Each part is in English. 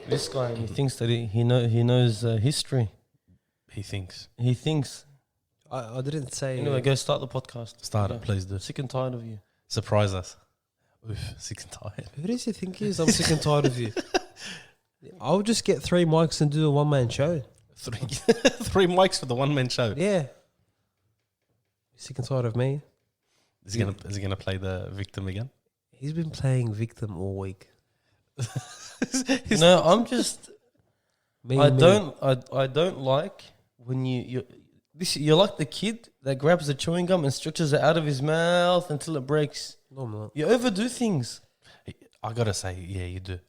This guy, he thinks that he knows history. He thinks. He thinks. I didn't say. Anyway, go start the podcast. Start Yeah. it, please do. Sick and tired of you. Surprise us. Oof, sick and tired. Who does he think he is? I'm sick and tired of you. I'll just get 3 mics and do a one-man show. Three mics for the one-man show. Yeah. Sick and tired of me. Is he gonna play the victim again? He's been playing victim all week. No, I'm just. Me, I me. don't like when you're like the kid that grabs the chewing gum and stretches it out of his mouth until it breaks. No, I'm not. You overdo things. I gotta say, yeah, you do.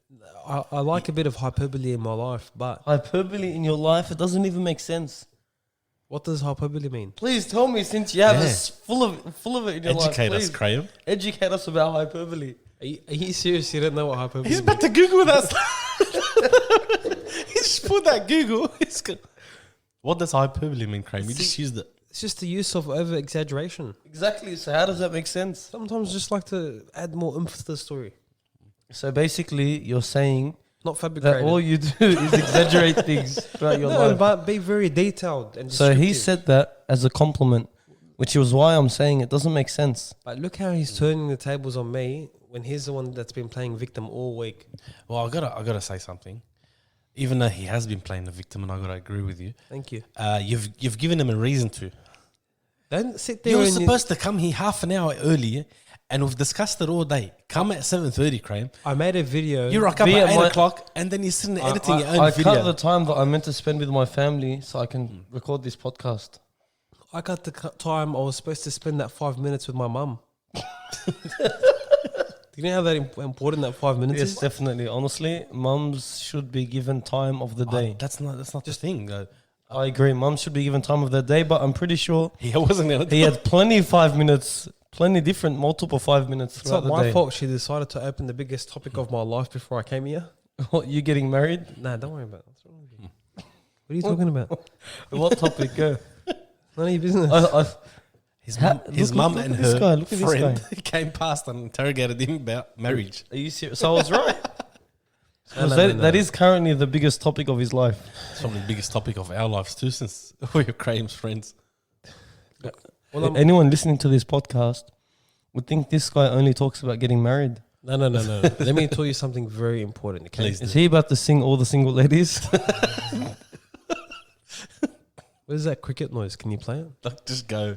I like a bit of hyperbole in my life, but Hyperbole in your life, it doesn't even make sense. what does hyperbole mean? Please tell me, since you have Yeah. this full of it in your life. Educate us, Please Graham. educate us about hyperbole. Are you serious? You don't know what hyperbole He's means? about to Google that. He just put that Google. What does hyperbole mean, Graham? You just used it. It's just the use of over-exaggeration. Exactly. So how does that make sense? Sometimes just like to add more oomph to the story. So basically, you're saying Not that fabricated. all you do is exaggerate things throughout your No, life. but be very detailed and So he descriptive. said that as a compliment, which was why I'm saying it doesn't make sense. But look how he's turning the tables on me when he's the one that's been playing victim all week. Well, I gotta say something. Even though he has been playing the victim, and I gotta agree with you. Thank you. You've given him a reason to. Don't sit there. You were and supposed to come here half an hour earlier, and we've discussed it all day. Come at 7:30, Graham. I made a video. You rock up Via at 8 my- o'clock, and then you're sitting there editing your own I video. cut the time that I meant to spend with my family so I can record this podcast. I got the time I was supposed to spend that 5 minutes with my mum. Do you know how that important that 5 minutes Yes, is? definitely. Honestly, mums should be given time of the day. That's not the thing. I agree. Mums should be given time of their day, but I'm pretty sure He wasn't gonna. he had plenty 5 minutes, plenty different, multiple 5 minutes It's throughout not the my day. fault she decided to open the biggest topic of my life before I came here. What, you getting married? Nah, don't worry about it. What's wrong with you? What are you talking about? What topic? Go. None of your business. His Ha- mum, his look- mum look and at this her guy, look at this friend came past and interrogated him about marriage. Are you serious? So I was right. No, no, that, no, that no. is currently the biggest topic of his life. It's probably the biggest topic of our lives too, since we're Graham's friends. Well, Anyone listening to this podcast would think this guy only talks about getting married. no. Let me tell you something very important. Okay? Please. Is he about to sing all the single ladies? Where's that cricket noise? Can you play it? Like, just go.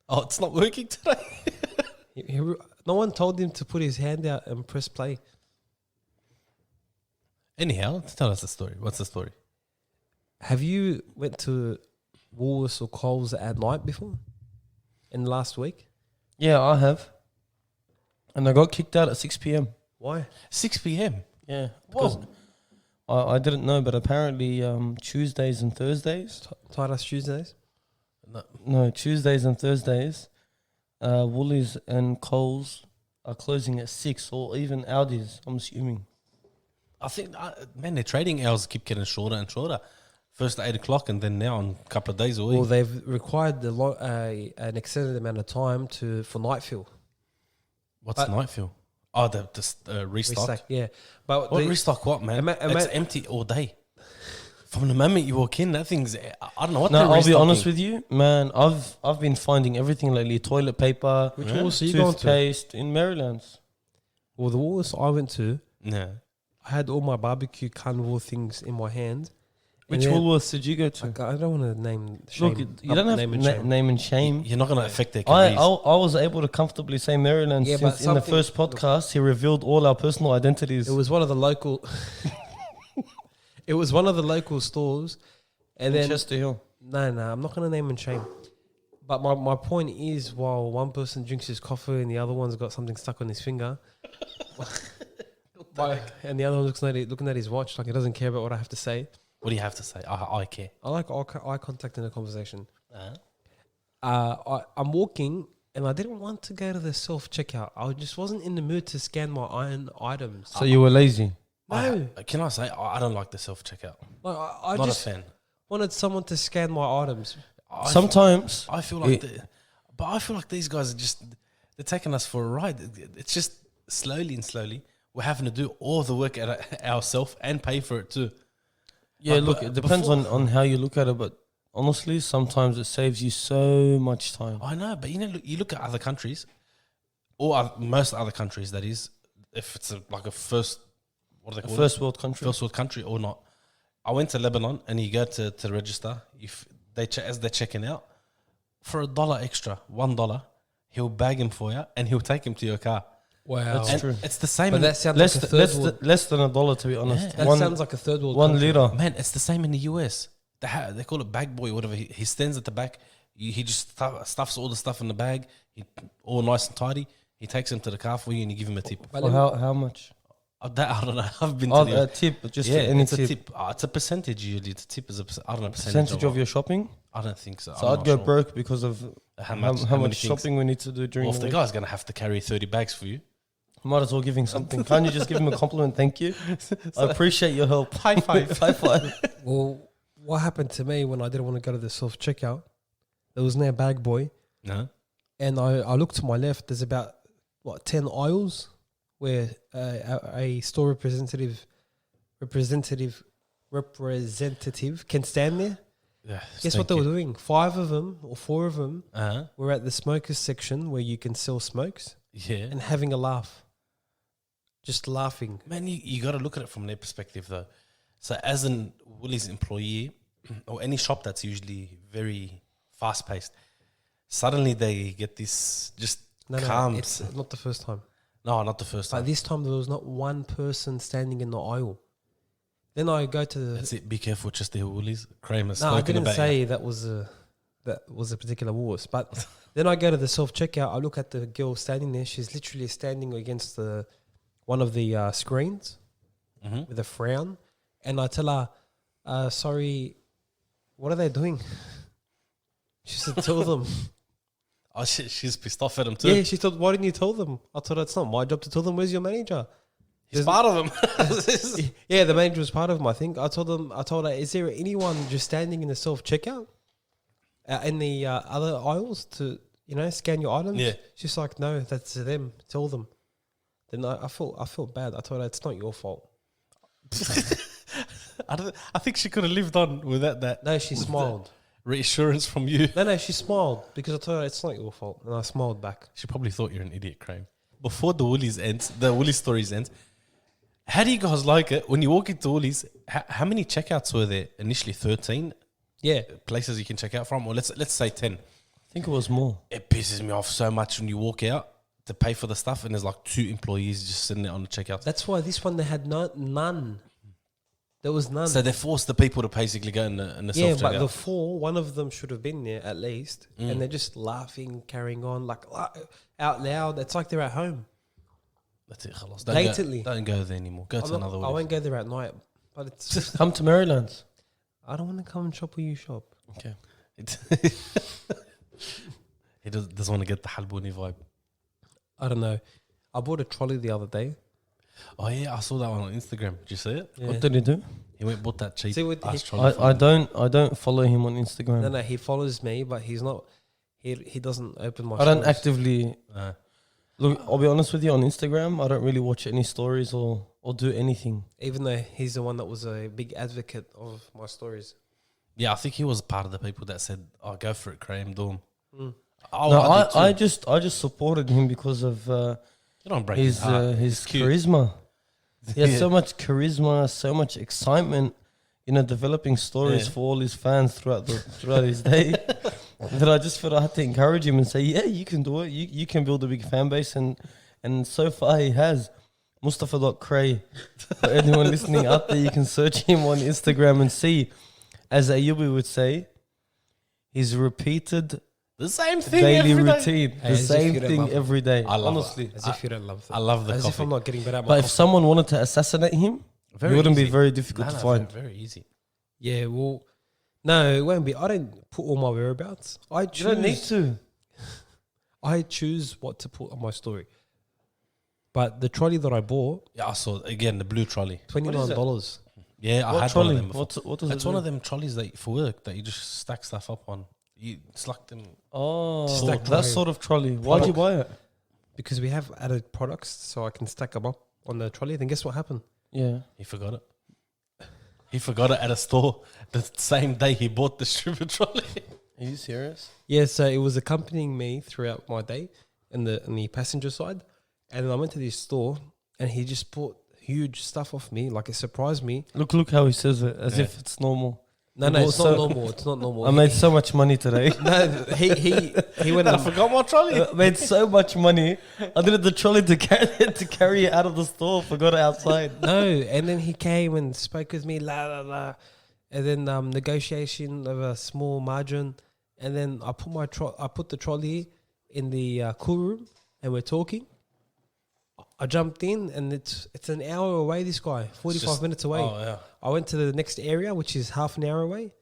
Oh, it's not working today. No one told him to put his hand out and press play. Anyhow, tell us the story. What's the story? Have you went to Woolworths or Coles at night before? In the last week? Yeah, I have. And I got kicked out at 6 p.m. Why? 6 p.m. Yeah. Because I didn't know, but apparently Tuesdays and Thursdays. Titus Tuesdays? No, Tuesdays and Thursdays, Woolies and Coles are closing at 6, or even Aldi's, I'm assuming. I think, man, their trading hours keep getting shorter and shorter. First at 8 o'clock, and then now in a couple of days a week. Well, they've required an extended amount of time for night fill. What's but- night fill? Oh, the restock. Restock, yeah. But What restock? What, man? It's empty all day. From the moment you walk in, that thing's. I don't know what. No, I'll be honest with you, man. I've been finding everything lately: toilet paper, Which Woolworths are you going to? toothpaste in Maryland's. Well, the Woolworths I went to, Yeah. I had all my barbecue carnivore things in my hand. Which And then- Woolworths did you go to? I don't want to name shame. Look, you don't have name and to shame. name and shame. You're not going to affect their I careers. I was able to comfortably say Maryland Yeah, since but in the something- first podcast he revealed all our personal identities. It was one of the local. It was one of the local stores, and in then Chester Hill. no, I'm not going to name and shame. But my point is, while one person drinks his coffee and the other one's got something stuck on his finger, and the other one looking at his watch like he doesn't care about what I have to say. What do you have to say? I care. I like eye contact in a conversation. Uh-huh. I'm walking and I didn't want to go to the self checkout. I just wasn't in the mood to scan my own items. So you were lazy. No, Can I say I don't like the self checkout? like, I Not just a fan. wanted someone to scan my items. Sometimes I feel like, I feel like these guys are just they're taking us for a ride. It's just slowly and slowly we're having to do all the work at ourselves and pay for it too. Yeah, Like, look, but it depends on how you look at it, but honestly, sometimes it saves you so much time. I know, but you look at other countries, or most other countries, that is, if it's like a first, what do they A call first world country. first world country or not. I went to Lebanon and you go to register. If as they're checking out, for $1 extra, $1, he'll bag him for you and he'll take him to your car. Wow. That's And true. it's the same. But that sounds Less, like a th- third world. less than $1, to be honest. That sounds like a third world 1 country. liter. Man, it's the same in the US. They call it bag boy or whatever. He stands at the back. He just stuffs all the stuff in the bag. All nice and tidy. He takes him to the car for you and you give him a tip. But Or let me- how much? I don't know. I've been Oh, to the a tip, just yeah, any it's a tip. tip. It's a percentage usually. It's a tip is I don't know Percentage of your shopping. I don't think so. So I'm I'd not go sure. broke because of How how many much things? shopping we need to do during Well, if the the week. guy's gonna have to carry 30 bags for you, Might as well give him something. Can't you just give him a compliment? Thank you. I appreciate your help. high five. High five. Well, what happened to me when I didn't want to go to the self checkout? There was no bag boy, No, and I looked to my left. There's about 10 aisles where a store representative can stand there. yeah, Guess what they were doing? 5 of them or 4 of them were at the smokers section where you can sell smokes Yeah, and having a laugh, just laughing. man, you got to look at it from their perspective though. So as an Woolies employee or any shop that's usually very fast paced, suddenly they get this just No, calm. it's not the first time. No, not the first But time. this time there was not one person standing in the aisle. Then I go to the. That's it. Be careful, just the Woolies. Kramer's No, I spoken didn't about say you. that was a particular Woolworths. But then I go to the self checkout. I look at the girl standing there. She's literally standing against one of the screens Mhm. with a frown, and I tell her, "Sorry, what are they doing?" She said, "Tell them." Oh, she's pissed off at him too. Yeah, she told. Why didn't you tell them? I told her it's not my job to tell them. Where's your manager? He's part of them. Yeah, the manager was part of them. I think I told her, is there anyone just standing in the self checkout in the other aisles to scan your items? Yeah. She's like, no, that's them. Tell them. Then I felt bad. I told her it's not your fault. I think she could have lived on without that. No, she smiled. Reassurance from you. No, she smiled because I told her it's not your fault, and I smiled back. She probably thought you're an idiot, Crane. Before the Woolies stories ends, how do you guys like it when you walk into Woolies? How many checkouts were there initially? 13 Yeah, places you can check out from, or let's say 10. I think it was more. It pisses me off so much when you walk out to pay for the stuff and there's like 2 employees just sitting there on the checkout. that's why this one they had none. There was none. So they forced the people to basically go in the Yeah, self but the checkout. 4, one of them should have been there at least, and they're just laughing, carrying on like out loud. It's like they're at home. That's it, khalas. Blatantly. Don't go there anymore. Go to another I Woolies. won't go there at night, but it's. Come to Maryland. I don't want to come and shop where you shop. Okay. He doesn't want to get the Halbuni vibe. I don't know. I bought a trolley the other day. Oh yeah, I saw that one on Instagram. Did you see it? Yeah. What did he do? He went and bought that cheap See what ass he- trolley. I don't follow him on Instagram. No, he follows me, but he's not. He doesn't open my. I don't stories. actively look. I'll be honest with you. On Instagram, I don't really watch any stories or do anything. Even though he's the one that was a big advocate of my stories. Yeah, I think he was part of the people that said, "Oh, go for it, Graham Dorm." Mm. Oh, No, I did too. I just supported him because of You don't break his He's cute. charisma. He has Yeah. so much charisma, so much excitement, developing stories Yeah. for all his fans throughout his day. That I just felt I had to encourage him and say, yeah, you can do it. You can build a big fan base, and so far he has. Mustafa.cray. For anyone listening out there, you can search him on Instagram and see, as Ayubi would say, his repeated The same thing daily every day. routine, Hey, the as if same you don't thing love him. every day. I love it. Honestly. As if you don't love them. I love the As coffee. if I'm not getting better at my But if coffee. someone wanted to assassinate him, Very it wouldn't be easy. very difficult to find. Very easy. Yeah, well, no, it won't be. I don't put all my whereabouts. I choose. You don't need to. I choose what to put on my story. But the trolley that I bought, Yeah, I saw again the blue trolley. $29. Yeah, I What had trolley? one of them. Before. What does It's it one do? of them trolleys that for work that you just stack stuff up on. It's like them. Oh, Stack that tray. sort of trolley. Why'd you buy it? Because we have added products, so I can stack them up on the trolley. Then guess what happened? Yeah. He forgot it. He forgot it at a store the same day he bought the stripper trolley. Are you serious? Yeah, so it was accompanying me throughout my day in the passenger side. And then I went to this store and he just bought huge stuff off me. Like, it surprised me. Look how he says it, as if it's normal. No, I it's not normal. It's not normal. I made so much money today. No, he went I and forgot my trolley. I made so much money. I needed the trolley to carry it out of the store. Forgot it outside. no, and then he came and spoke with me, la la la, and then negotiation of a small margin, and then I put the trolley in the cool room, and we're talking. I jumped in, and it's an hour away. This guy, 45 minutes away. Oh, yeah. I went to the next area, which is half an hour away,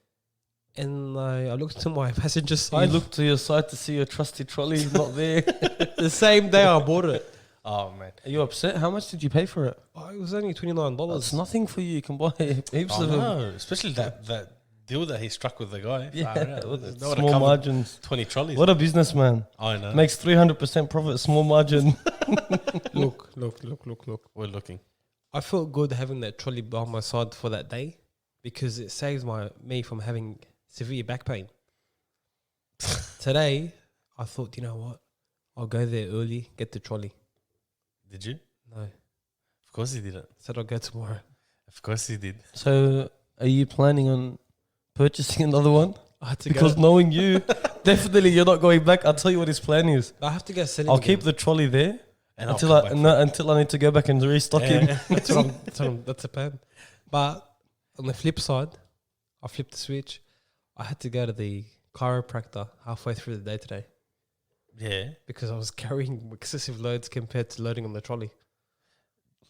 and I looked to my passenger You side. look to your side to see your trusty trolley is not there. The same day I bought it. Oh, man. Are you upset? How much did you pay for it? Oh, it was only $29. It's nothing for you. You can buy heaps Oh, of them. no. Especially that deal that he struck with the guy. Yeah, Far out. with That would've small covered margins. 20 trolleys. What a businessman. I know. Makes 300% profit, small margin. Look. We're looking. I felt good having that trolley by my side for that day because it saves me from having severe back pain. Today, I thought, you know what? I'll go there early, get the trolley. Did you? No, Of course he didn't. said I'll go tomorrow. Of course he did. So, are you planning on purchasing another one? I had to Because go. knowing you, definitely you're not going back. I'll tell you what his plan is. I have to go sell it. I'll keep the trolley there And until until I need to go back and restock him. That's a plan. But on the flip side, I flipped the switch. I had to go to the chiropractor halfway through the day today Yeah. because I was carrying excessive loads compared to loading on the trolley.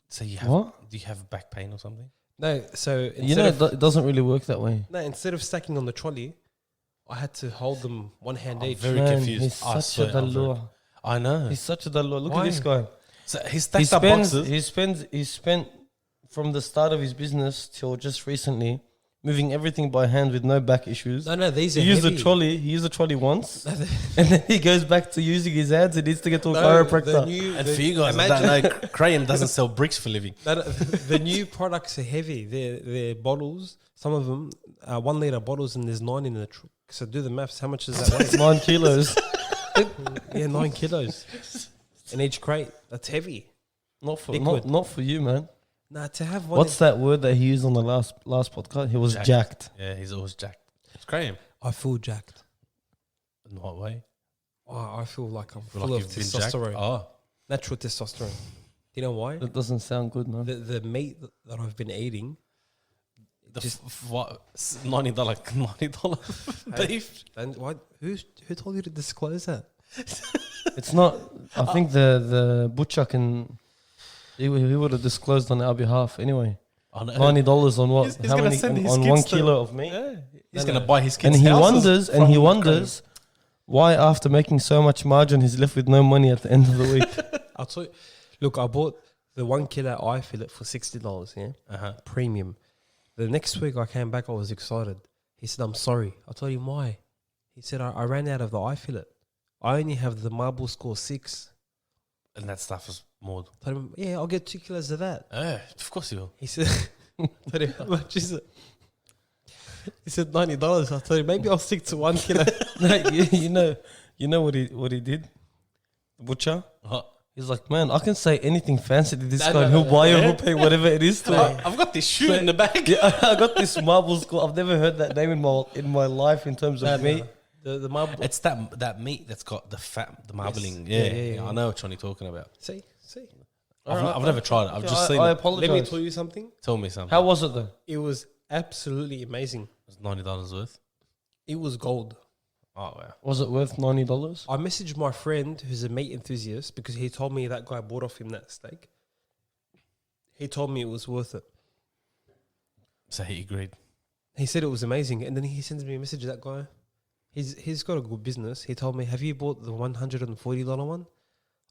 So you have, What? do you have back pain or something? No, so You know, it doesn't really work that way. instead of stacking on the trolley, I had to hold them one hand I'm each. very Man, confused. He's I such a swear, I'm very- dalua. I know. He's such a dalua. Look Why? at this guy. So he stacked up boxes. He spent from the start of his business till just recently moving everything by hand with no back issues. No, these are He used heavy. the trolley. He used the trolley once, and then he goes back to using his hands. He needs to get to a No, chiropractor. And for you guys that don't know, Graham doesn't sell bricks for a living. The new products are heavy. They're bottles. Some of them are 1 liter bottles, and there's 9 in the truck. So do the maths. How much is that weight? 9 kilos. Yeah, 9 kilos in each crate. That's heavy. Not for Liquid. not for you, man. Nah, to have one. What's that word that he used on the last podcast? He was jacked. Yeah, he's always jacked. It's Graham. I feel jacked. In what way? I feel like I'm Feel full like of you've been jacked? testosterone. Oh. Natural testosterone. Do you know why? That doesn't sound good, man. The meat that I've been eating. What? $90 $90 beef? And what? Who told you to disclose that? It's not. I think the butcher can. He would have disclosed on our behalf anyway. Oh, no. $90 on what? He's How gonna many send his on kids 1 to- kilo of meat? Yeah. He's No, going to no. buy his kids And he houses wonders why after making so much margin he's left with no money at the end of the week. I'll tell you. Look, I bought the 1 kilo eye fillet for $60. Yeah, Uh-huh. premium. The next week I came back, I was excited. He said, "I'm sorry." I told him why. He said, "I ran out of the eye fillet. I only have the marble score 6." And that stuff is more. I told him, "Yeah, I'll get 2 kilos of that." Of course you will. He said, I told him, "How much is it?" He said $90. I told him, maybe I'll stick to 1 kilo. No, you know what he did? The butcher. He's like, man, I can say anything fancy to this No, guy, and no, he'll buy yeah. it. He'll pay whatever it is to it. I've got this shoe in the bag. Yeah, I got this marble score. I've never heard that name in my life in terms of meat. The marble. It's that meat that's got the fat, the marbling. Yes. Yeah, Yeah. I know which one you're talking about. See. I've never tried it. I've just seen I it. apologize. Let me tell you something. Tell me something. How was it though? It was absolutely amazing. It's $90 worth. It was gold. Oh, wow. Was it worth $90? I messaged my friend who's a meat enthusiast because he told me that guy bought off him that steak. He told me it was worth it. So he agreed. He said it was amazing, and then he sends me a message. That guy, he's got a good business. He told me, "Have you bought the $140 one?"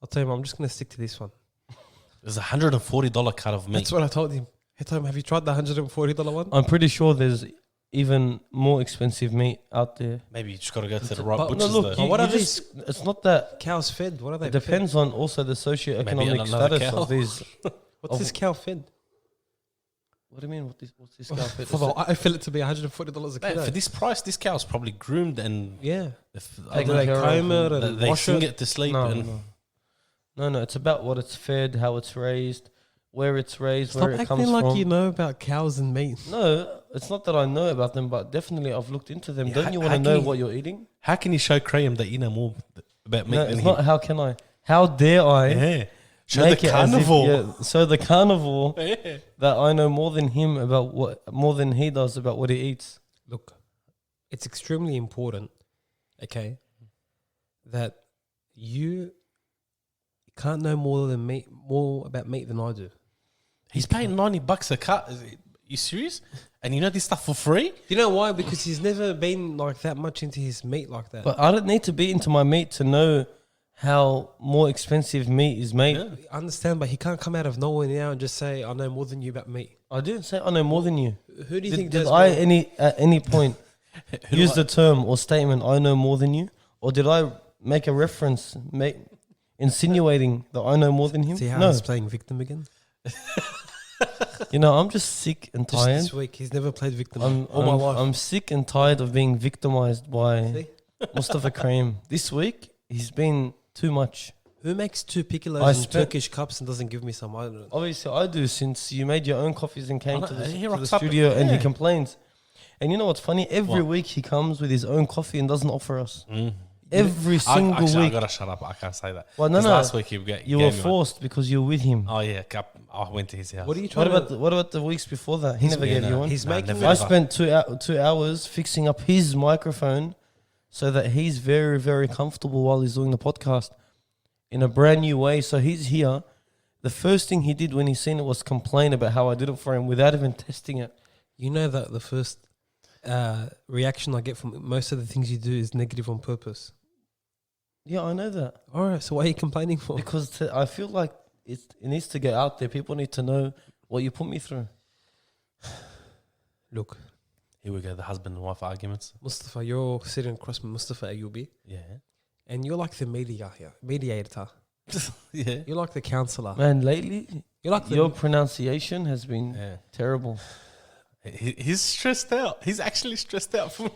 I told him, "I'm just going to stick to this one." There's a $140 cut of meat. That's what I told him. He told him, "Have you tried the $140 one?" I'm pretty sure there's even more expensive meat out there. Maybe you just got to go to the right But butchers no, look, though. you- what are It's not that. Cows fed. What are they? It depends on also the socioeconomic another status cow. of these What's this cow fed? What do you mean? What's this cow fed? I feel it to be $140 a Man, kilo. for this price, this cow's probably groomed and Yeah. Taken Do they care of comb it and and they wash sing it? it to sleep. No, and no. It's about what it's fed, how it's raised, where it's raised, Stop where it acting comes like from. you know about cows and meat. No, it's not that I know about them, but definitely I've looked into them. Yeah, Don't you how want to can know you- what you're eating? How can you show Graham that you know more about meat No, than it's him? not. How can I? How dare I? Yeah. Show make the it as if- carnivore. yeah, so the carnivore Yeah. that I know more than him about more than he does about what he eats. Look, it's extremely important, okay, that you can't know more about meat than I do. He's paying $90 a cut. You serious? And you know this stuff for free? You know why? Because he's never been like that much into his meat like that. But I don't need to be into my meat to know how more expensive meat is made. Yeah. I understand, but he can't come out of nowhere now and just say, I know more than you about meat. I didn't say I know more than you. Who do you think Did does I more? at any point Who use do I- the term or statement I know more than you, or did I make a reference, insinuating that I know more than him? See how No, he's playing victim again? you know I'm just sick and Just tired. this week, he's never played victim I'm, all my I'm, life. I'm sick and tired of being victimized by See? Mustafa Kareem. This week he's been too much. Who makes 2 piccolos I and spent- Turkish cups and doesn't give me some? I don't know. Obviously, I do since you made your own coffees and came I to know, the, he to the rocks up, studio and he yeah. complains. And you know what's funny? Every What? week he comes with his own coffee and doesn't offer us. Mm. Every single I week. gotta shut up. I can't say that. Well, no, 'Cause no. Last week he You were forced because you were with him. Oh yeah, I went to his house. What are you trying What about the weeks before that? He never yeah, gave you no. one. He's Nah, making never. I spent 2 hours fixing up his microphone so that he's very, very comfortable while he's doing the podcast in a brand new way. So he's here. The first thing he did when he seen it was complain about how I did it for him without even testing it. You know that the first reaction I get from most of the things you do is negative on purpose. Yeah, I know that. All right, so what are you complaining for? Because I feel like it needs to get out there. People need to know what you put me through. Look, Here we go. The husband and wife arguments. Mustafa, you're sitting across from Mustafa Ayubi, Yeah. and you're like the mediator. Yeah. You're like the counselor. Man, lately, You're like the your pronunciation has been Yeah. terrible. He's stressed out. He's actually stressed out from.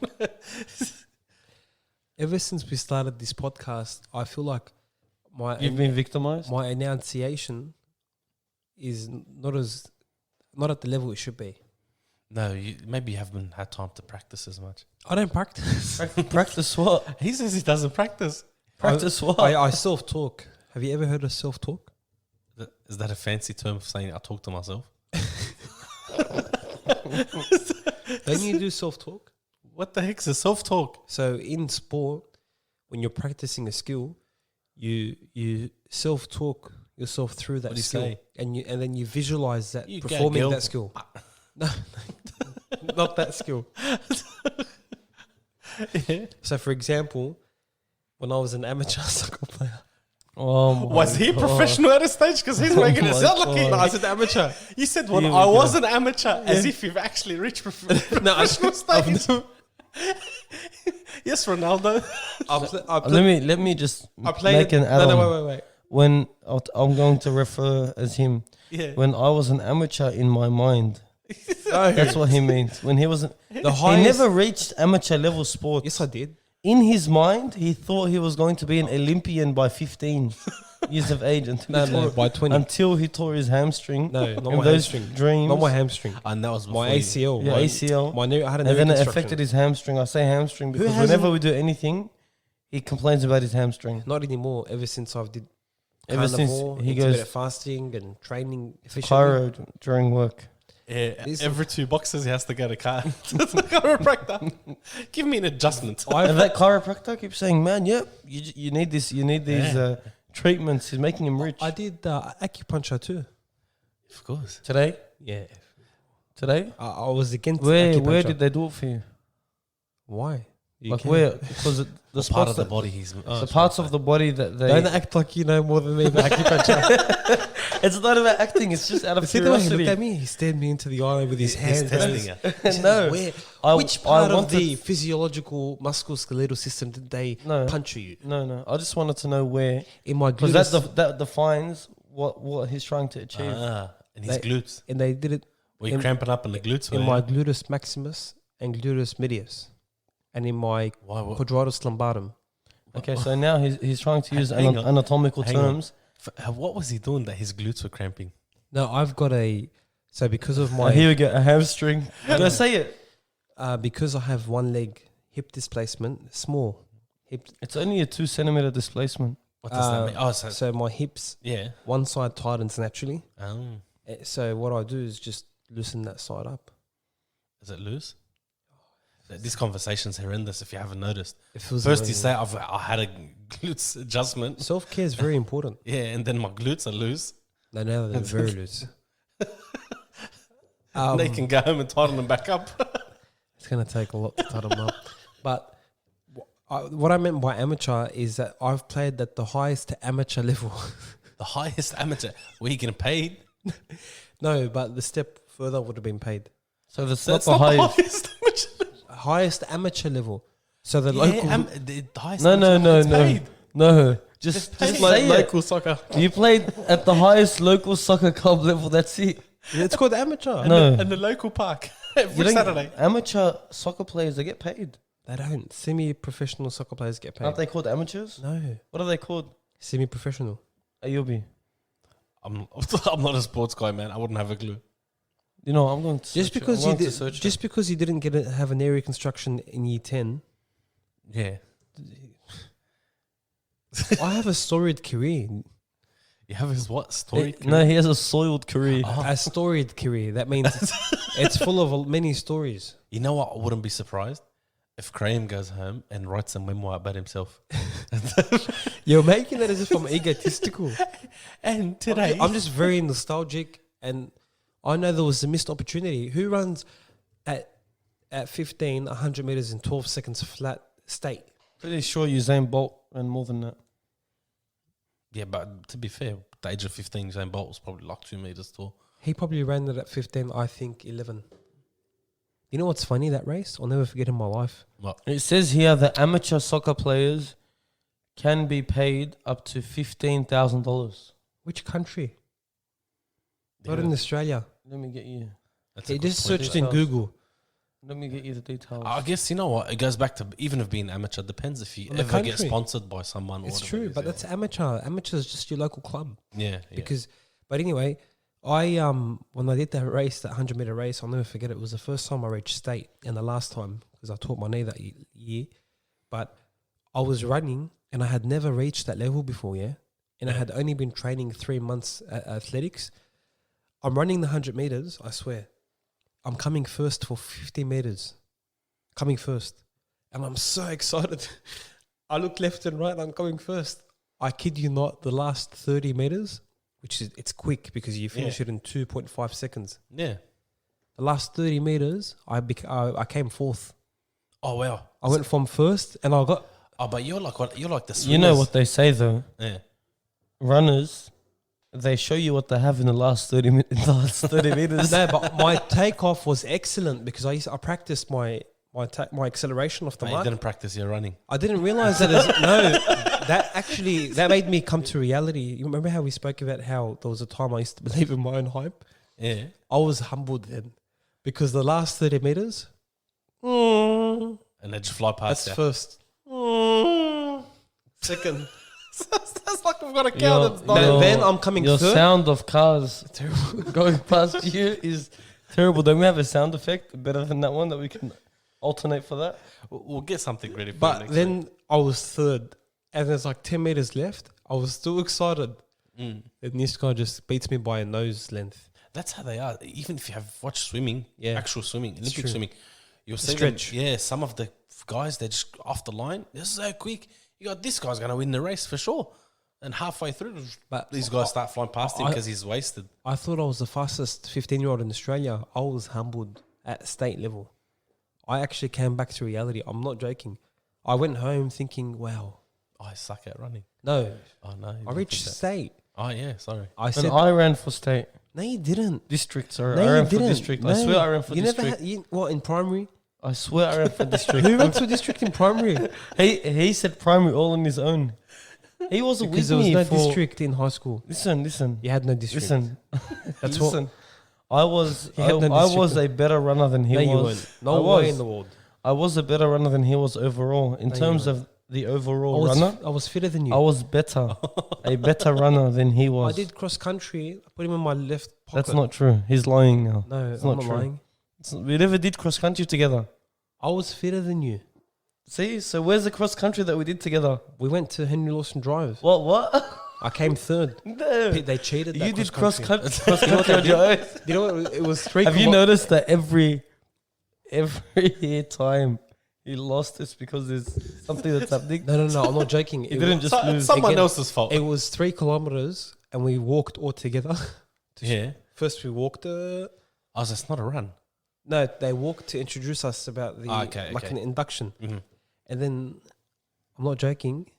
Ever since we started this podcast, I feel like You've been victimized? my enunciation is not at the level it should be. No, maybe you haven't had time to practice as much. I don't practice. Practice what? He says he doesn't practice. Practice what? I self-talk. Have you ever heard of self-talk? Is that a fancy term for saying I talk to myself? Don't you do self-talk? What the heck's a self-talk? So in sport, when you're practicing a skill, you self-talk yourself through that What do you skill, say? and then you visualize that You go, performing girl. that skill. No, not that skill. Yeah. So, for example, when I was an amateur soccer player, Oh my Was he God. professional at a stage? Because he's making it my sound like God. I was an amateur. you said when Here we I go. was an amateur, as if you've actually reached No, professional stage. Yes, Ronaldo. Let me just I played. make an add-on. No, wait. When I'm going to refer as him, Yeah. when I was an amateur in my mind, No, that's what he means. When he wasn't, the he highest. never reached amateur level sports. Yes, I did. In his mind, he thought he was going to be an Olympian by 15 years of age No, by 20. until he tore his hamstring. No, not and my those hamstring. dreams, Not my hamstring. And that was before My ACL. yeah, my ACL, My I had a and then it reconstruction. affected his hamstring. I say hamstring because hasn't- whenever we do anything, he complains about his hamstring. Not anymore. Ever since I've did Ever since carnivore, he intermittent goes fasting and training efficiently. Cairo during work. Yeah, This- every 2 boxes he has to go to to the chiropractor. Give me an adjustment. And that chiropractor keeps saying, "Man, yep, you need this. You need these treatments." He's making him rich. I did acupuncture too. Of course. Today, Yeah. I was against where acupuncture. did they do it for you? Why? You Like can- where? Because the Part spots of the that, body he's the parts of the body that they. Don't act like you know more than me about acupuncture. It's not about acting. It's just out of See the way he curiosity. looked at me? He stared me into the eye with his He's hands. testing you. He said, No. Where, which part of wanted- the physiological musculoskeletal system did they No. puncture you? No. I just wanted to know where, In my because gluteus, that defines what he's trying to achieve. And his They- glutes. and they did it Were you in- cramping up in the glutes? in or my yeah? gluteus maximus and gluteus medius, and in my Why, what? quadratus lumbarum. Okay, so now he's trying to use Hang on. anatomical Hang on. terms. What was he doing that his glutes were cramping? No, I've got so because of my Here we go, a hamstring. Go say it. because I have one leg hip displacement, small hip. It's only a 2 centimeter displacement. What does that mean? Oh, So my hips, yeah. one side tightens naturally. Oh, So what I do is just loosen that side up. is it loose? This conversation's horrendous if you haven't noticed. It feels First you amazing. say I had a glutes adjustment. Self care is very important. Yeah, and then my glutes are loose. No, now they're very loose. They can go home and tighten them back up. It's going to take a lot to tighten them up. But what I meant by amateur is that I've played at the highest amateur level. The highest amateur. Were you getting paid? No, but the step further would have been paid. So the That's the not the highest. highest amateur. Highest amateur level. So the Yeah, local. the highest No, amateur no, gets no, paid. no. Just paid. say it. local soccer. You played at the highest local soccer club level. That's it. It's called amateur. No. And the local park You every don't- Saturday. Amateur soccer players, they get paid. They don't. Semi-professional soccer players get paid. Aren't they called amateurs? No. What are they called? Semi-professional. Ayubi. I'm not a sports guy, man. I wouldn't have a clue. You know, I'm going to Just search it. because I'm you going to did, search it. just because you didn't have an area construction in year 10, Yeah. I have a storied career. You have his what? Story? No, he has a soiled career. A storied career. That means it's full of many stories. You know what? I wouldn't be surprised if Graham goes home and writes a memoir about himself. You're making that as if I'm egotistical. And today, I'm just very nostalgic, and I know there was a missed opportunity. Who runs at 15, 100 meters in 12 seconds flat state? Pretty sure Usain Bolt ran more than that. yeah, but to be fair, at the age of 15, Usain Bolt was probably like 2 meters tall. He probably ran it at 15, I think 11. You know what's funny, that race? I'll never forget in my life. What? It says here that amateur soccer players can be paid up to $15,000. Which country? Not Yeah, in Australia. Let me get you. that's a He good just point. searched in Details. Google. Let me get you the details. I guess you know what? It goes back to even if being amateur, depends if you On the ever get country. sponsored by someone. Or It's whatever it true, is, but yeah. that's amateur. Amateur is just your local club. Yeah, Because, but anyway, I when I did that race, that 100-meter race, I'll never forget it. It was the first time I reached state and the last time because I tore my knee that year. But I was running and I had never reached that level before, yeah. And I Yeah. had only been training 3 months at athletics. I'm running the 100 meters. I swear, I'm coming first for 50 meters. Coming first, and I'm so excited. I look left and right. I'm coming first. I kid you not. The last 30 meters, which is it's quick because you finish Yeah. it in 2.5 seconds. yeah. The last 30 meters, I came fourth. Oh wow! I went from first, and I got Oh, but you're like what? You're like the You know swimmers. what they say though? Yeah. Runners, they show you what they have in the last 30 meters. no, but my takeoff was excellent because I practiced my acceleration off the Mate, you mark. didn't practice your running. I didn't realize that. That made me come to reality. You remember how we spoke about how there was a time I used to believe in my own hype? Yeah. I was humbled then because the last 30 meters, mm, And they just fly past that's you. first. Second. That's like we've got a Your- count. That's not your- Then I'm coming Your third. sound of cars going past you is terrible. Don't we have a sound effect better than that one that we can alternate for that? We'll get something ready for you But next then week. I was third, and there's like 10 meters left. I was still excited. Mm. And this guy just beats me by a nose length. That's how they are. Even if you have watched swimming, Yeah. actual swimming, Olympic true. swimming, you'll see them, stretch. yeah, some of the guys, they're just off the line. They're so quick. You got this guy's going to win the race for sure. And halfway through, But these guys start flying past him I- because he's wasted. I thought I was the fastest 15-year-old in Australia. I was humbled at state level. I actually came back to reality. I'm not joking. I went home thinking, wow. I suck at running. No, Oh, no. you I didn't reached think that. state. Oh, yeah, sorry. I said, And I ran for state. no, you didn't. District, sorry. No, I you ran for didn't. district. No. I swear I ran for you district. never had, what, in primary? I swear I ran for district. Who ran for district in primary? He said primary all on his own. He wasn't Because with there was me no for. district in high school. Listen. You had no district. Listen. That's what. Listen. I was. He had no I was district. a better runner than he No, you was. weren't. I No was. way in the world. I was a better runner than he was overall. In No, you terms weren't. of the overall runner, I was fitter than you. I was better. A better runner than he was. I did cross country. I put him in my left pocket. That's not true. He's lying now. No, it's I'm not not true. lying. We never did cross country together. I was fitter than you. See, so where's the cross country that we did together? We went to Henry Lawson Drive. What? I came third. No. They cheated. That You did cross country. country on your own. You know what? It was 3. Have you noticed that every time he lost, it's because there's something that's happening? No. I'm not joking. He didn't just lose. Someone Again, else's fault. It was 3 kilometers, and we walked all together. Yeah. First, we walked. Oh, so it's not a run. No, they walked to introduce us about the Okay. an induction, Mm-hmm. and then I'm not joking.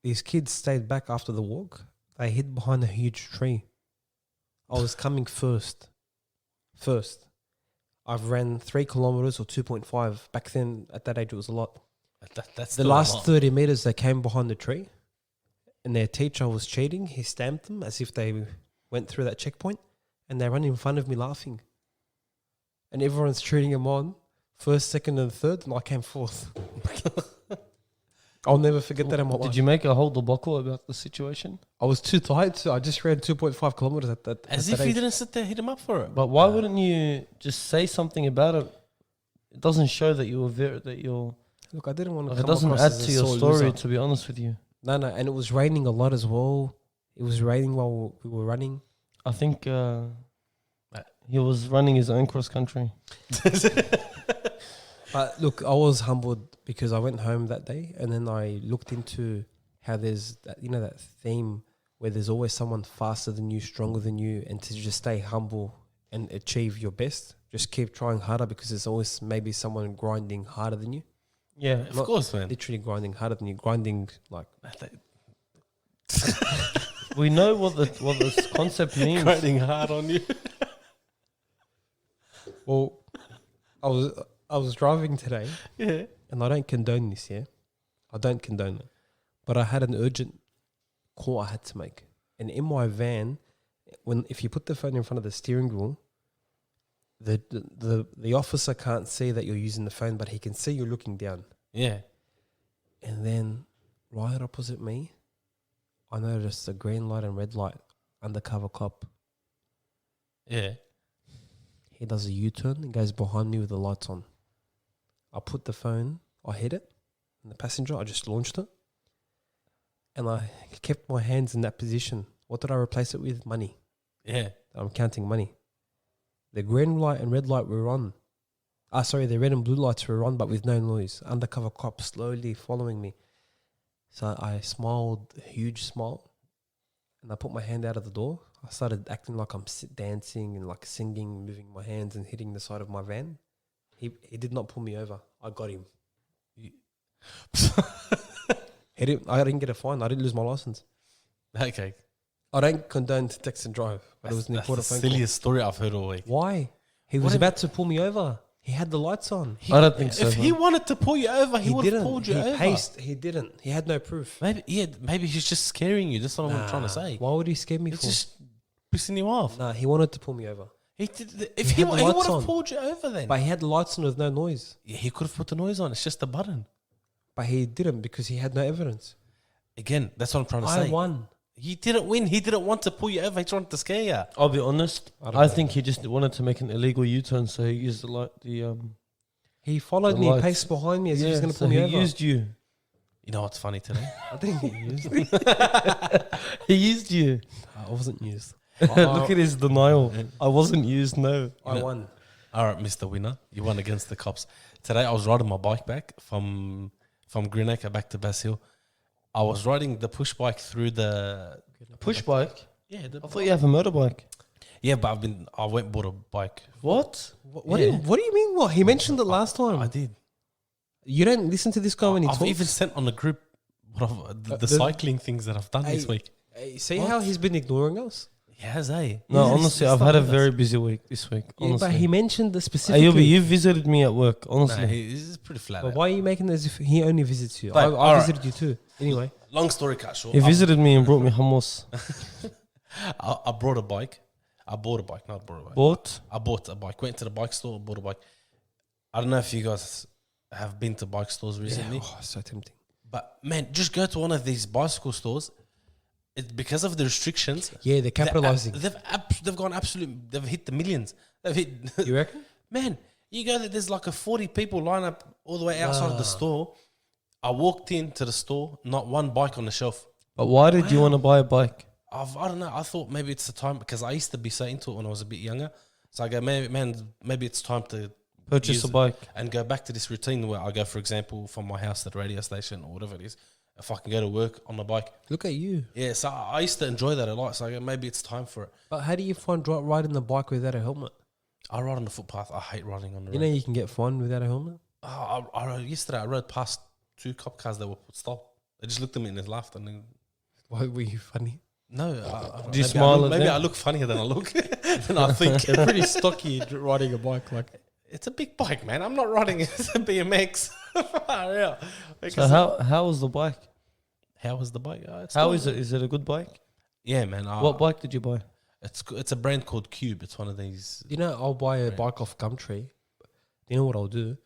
These kids stayed back after the walk. They hid behind a huge tree. I was coming first. I've ran 3 kilometers or 2.5. Back then, at that age, it was a lot. That's The still a last lot. 30 meters, they came behind the tree, and their teacher was cheating. He stamped them as if they went through that checkpoint, and they ran in front of me laughing. And everyone's cheering him on, first, second, and third, and I came fourth. I'll never forget that in my life. Did you make a whole debacle about the situation? I was too tired. So I just ran 2.5 kilometers at that. As at if that he age. didn't sit there, hit him up for it. But why wouldn't you just say something about it? It doesn't show that you were you're. Look, I didn't want to. Like, it come doesn't across add as to a your sore story, loser. to be honest with you. No, and it was raining a lot as well. It was raining while we were running. I think he was running his own cross country. But look, I was humbled because I went home that day, and then I looked into how there's that, that theme where there's always someone faster than you, stronger than you, and to just stay humble and achieve your best. Just keep trying harder because there's always maybe someone grinding harder than you. Yeah, Of course, man. Literally grinding harder than you. Grinding like we know what this concept means. Grinding hard on you. well, I was driving today, Yeah. and I don't condone this. Yeah, I don't condone it, but I had an urgent call I had to make, and in my van, if you put the phone in front of the steering wheel, the officer can't see that you're using the phone, but he can see you're looking down. Yeah. And then right opposite me, I noticed a green light and red light undercover cop. Yeah. He does a U-turn and goes behind me with the lights on. I put the phone, I hit it, and the passenger, I just launched it. And I kept my hands in that position. What did I replace it with? Money. Yeah. I'm counting money. The green light and red light were on. The red and blue lights were on, but with no noise. Undercover cop slowly following me. So I smiled, a huge smile, and I put my hand out of the door. I started acting like I'm dancing and like singing, moving my hands and hitting the side of my van. He did not pull me over. I got him. I didn't get a fine. I didn't lose my license. Okay. I don't condone to text and drive, but it was an That's important the phone call. silliest story I've heard all week. Why? He was about to pull me over. He had the lights on. I don't think so. If he wanted to pull you over, he would have didn't. pulled you He over. paced. He didn't. He had no proof. Maybe he's just scaring you. That's what I'm trying to say. Why would he scare me It's for? just pissing you off. Nah, he wanted to pull me over. He did. He If he had the would lights have on. pulled you over then. But he had the lights on with no noise. Yeah, he could have put the noise on. It's just a button. But he didn't because he had no evidence. Again, that's what I'm trying to I say. won. He didn't win. He didn't want to pull you over. He tried to scare you. I'll be honest. I don't I know. think he just wanted to make an illegal U-turn, so he used He followed The me, lights. paced behind me as if he was going to so pull me he over. used you. You know what's funny today? I didn't get used. He used you. I wasn't used. Look at his denial. I wasn't used. No. I won. All right, Mr. Winner, you won against the cops. Today I was riding my bike back from Greenacre back to Bass Hill. I was riding the push bike through the Push bike. yeah. I thought you have a motorbike. Yeah, but I went and bought a bike. What? What do you mean? What? He mentioned it last time. I did. You don't listen to this guy when he I've talks? even sent on the group the the- cycling things that I've done this Hey, week. Hey, see how he's been ignoring us? He has, eh? No, He's- honestly, he's I've had a not with very us. busy week this week. Yeah, Honestly, but he mentioned the specific. Ayubi, you visited me at work. Honestly, Nah, he's pretty flat. But why are you making it as if he only visits you? But, I alright. visited you too. Anyway, long story cut short, He visited me and brought me hummus. I brought a bike. I bought a bike, not brought a bike. Bought? I bought a bike. Went to the bike store, bought a bike. I don't know if you guys have been to bike stores recently, Yeah, oh, so tempting. but man, just go to one of these bicycle stores. It's because of the restrictions. Yeah, they're capitalizing. They've gone absolute. They've hit the millions. They've hit. You reckon? Man, you go there. There's like a 40 people line up all the way outside of the store. I walked into the store, not one bike on the shelf. But why did you want to buy a bike? I don't know. I thought maybe it's the time because I used to be so into it when I was a bit younger. So I go, maybe it's time to Purchase use a it bike. and go back to this routine where I go, for example, from my house to the radio station or whatever it is. If I can go to work on the bike, Look at you. yeah. So I used to enjoy that a lot. So I go, maybe it's time for it. But how do you find riding the bike without a helmet? I ride on the footpath. I hate riding on the You road. know you can get fined without a helmet. Yesterday I rode past 2 cop cars that were stopped. They just looked at me and they laughed and then Why were you funny? no. Do you smile at Maybe them? I look funnier than I look. than I think. They're pretty stocky riding a bike. Like It's a big bike, man. I'm not riding it. It's a BMX. Yeah. So how was the bike? How was the bike? It's How cool. is it? Is it a good bike? Yeah, man. What bike did you buy? It's a brand called Cube. It's one of these. you know, I'll buy a bike off Gumtree. You know what I'll do?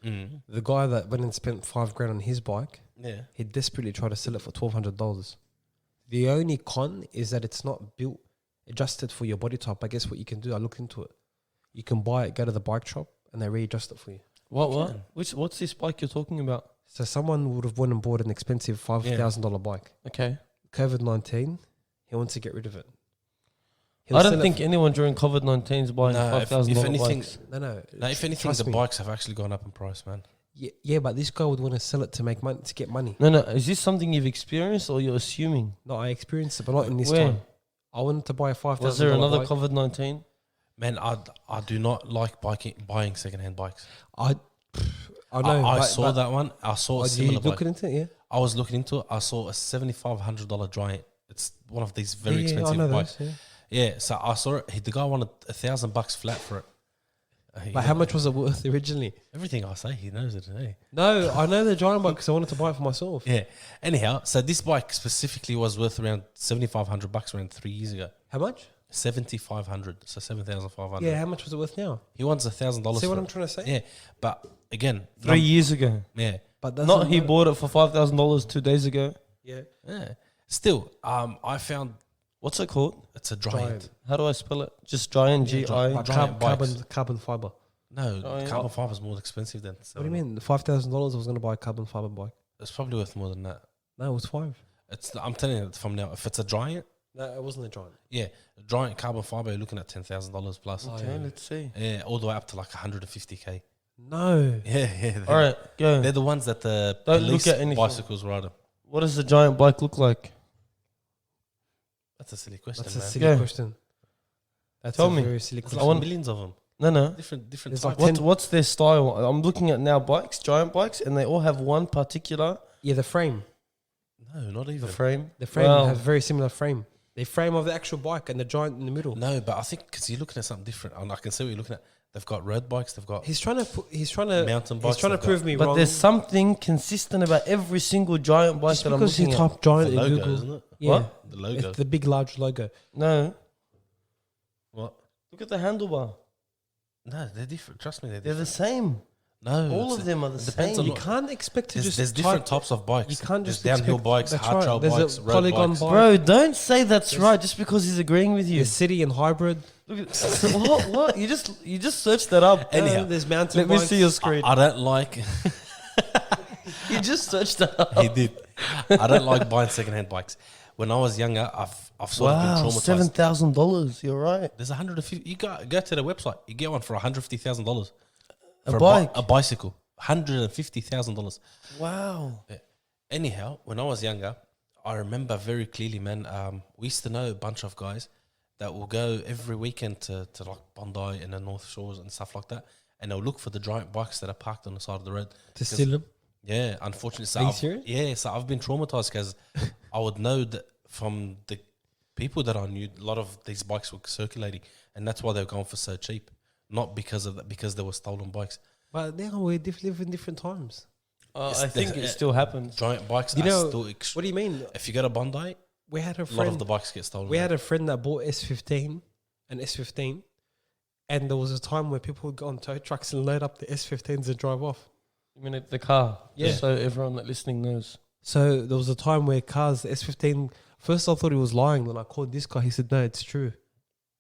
The guy that went and spent $5,000 on his bike, Yeah. he desperately tried to sell it for $1,200. The only con is that it's not built adjusted for your body type. I guess what you can do, I looked into it. You can buy it, go to the bike shop, and they readjust it for you. What? What's this bike you're talking about? So someone would have went and bought an expensive $5,000 bike. Okay. COVID-19, he wants to get rid of it. I don't think anyone during COVID-19 is buying No, if $5,000 anything- bikes. No. If anything, Trust the me. bikes have actually gone up in price, man. Yeah, but this guy would want to sell it to make money, to get money. No. Is this something you've experienced or you're assuming? No, I experienced it, but not in this Where? time. I wanted to buy a $5,000 Was there another bike. COVID-19? Man, I do not like buying secondhand bikes. I know. I but- saw but- that one. I saw a Oh, similar you bike. looking into it? Yeah. I was looking into it. I saw a $7,500 Giant. It's one of these very I expensive know bikes. those. Yeah. Yeah, so I saw it. The guy wanted $1,000 flat for it. But how much was it worth originally? Everything I say, he knows it. Hey. No, I know the giant bike because I wanted to buy it for myself. Yeah. Anyhow, so this bike specifically was worth around $7,500 around 3 years ago. How much? 7,500, so 7,500. Yeah, how much was it worth now? He wants $1,000. See what for I'm it. trying to say? Yeah, but again, 3 years ago. Yeah, But Not he bought it for $5,000 2 days ago. Yeah. yeah. Still, I found What's it called? it's a Giant. How do I spell it? Just Giant, G-I. Giant. Giant bikes. Carbon fiber. No, Giant. carbon fiber is more expensive than. What do you mean? $5,000 I was going to buy a carbon fiber bike. It's probably worth more than that. No, it was 5. I'm telling you from now. If it's a Giant, No, it wasn't a giant. yeah, a Giant carbon fiber, you're looking at $10,000 plus. Okay, let's see. Yeah, all the way up to like 150K. No. Yeah. All right, go. They're the ones that the Don't look police at anything. bicycles ride. What does the giant bike look like? That's a silly question, That's a man. silly Yeah. question. That's Tell a me. very silly There's question. like millions of them. No. Different There's types. like What's their style? I'm looking at now bikes, giant bikes, and they all have one particular Yeah, the frame. No, not even. frame. The frame Wow. has very similar frame. The frame of the actual bike and the giant in the middle. No, but I think because you're looking at something different, and I can see what you're looking at. They've got road bikes. They've got He's trying to mountain he's bikes. trying to they've prove me But wrong. there's something consistent about every single giant bike Just that I'm because you looking at. type got giant the in logo, Google. isn't it? Yeah. What? The logo. It's the big large logo. No, What? look at the handlebar. No, they're different. Trust me, they're They're different. the same. No, All it's- of them are the it depends same. on You can't expect to There's, just different type- types of bikes. You can't just there's downhill expect- bikes, that's hard right. trail There's a bikes, road polygon bikes. bike. Bro, don't say that's right just because he's agreeing with you. The city and hybrid. Look at what? You just searched that up. Anyhow, there's mountain Let me bikes. see your screen. I don't like. You just searched that up. He did. I don't like buying secondhand bikes. When I was younger, I've sort of been Wow, traumatized. $7,000. You're right. There's 150. You go to the website. You get one for $150,000. A For bike. a bicycle. $150,000. Wow. Anyhow, when I was younger, I remember very clearly, man. We used to know a bunch of guys that will go every weekend to like Bondi and the North Shores and stuff like that, and they'll look for the giant bikes that are parked on the side of the road. To steal them. Yeah, unfortunately. So Are you I've- serious? Yeah, so I've been traumatized because I would know that from the people that I knew, a lot of these bikes were circulating, and that's why they were going for so cheap. Not because of that, because they were stolen bikes. But now we live in different times. I think it still happens. Giant bikes You are know, still. what do you mean? If you go to Bondi, We had a a lot of friend. the bikes get stolen. We had a friend that bought an S15, and there was a time where people would go on tow trucks and load up the S15s and drive off. You mean the car? Yeah. Just so everyone that listening knows. So there was a time where cars, the S15. First, I thought he was lying. Then I called this guy. He said, "No, it's true.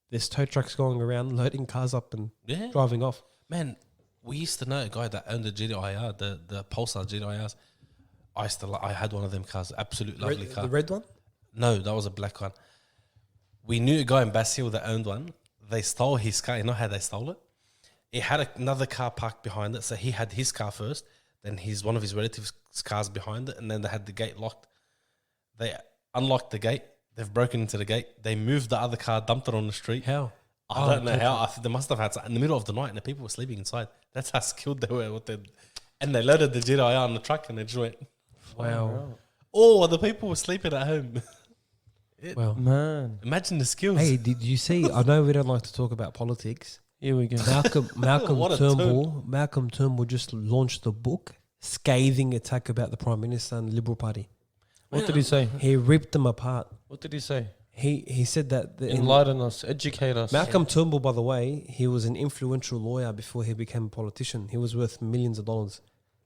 There's tow trucks going around loading cars up and Yeah, driving off." man. We used to know a guy that owned a GTIR, the Pulsar GTIRs. I had one of them cars, absolute lovely car. The red one. No, that was a black one. We knew a guy in Bastille that owned one. They stole his car. You know how they stole it? It had another car parked behind it, so he had his car first. Then one of his relatives' cars behind it, and then they had the gate locked. They unlocked the gate. They've broken into the gate. They moved the other car, dumped it on the street. How? I don't know how. I think they must have had in the middle of the night, and the people were sleeping inside. That's how skilled they were. And they loaded the GTI on the truck, and they just went. Wow. Oh, the people were sleeping at home. Well, Man, Imagine the skills. hey, did you see? I know we don't like to talk about politics. here we go. Malcolm What a Turnbull just launched a book, scathing attack about the Prime Minister and the Liberal Party. What did he say? He ripped them apart. What did he say? He said that Enlighten us, educate us. Malcolm Turnbull, by the way, he was an influential lawyer before he became a politician. He was worth millions of dollars.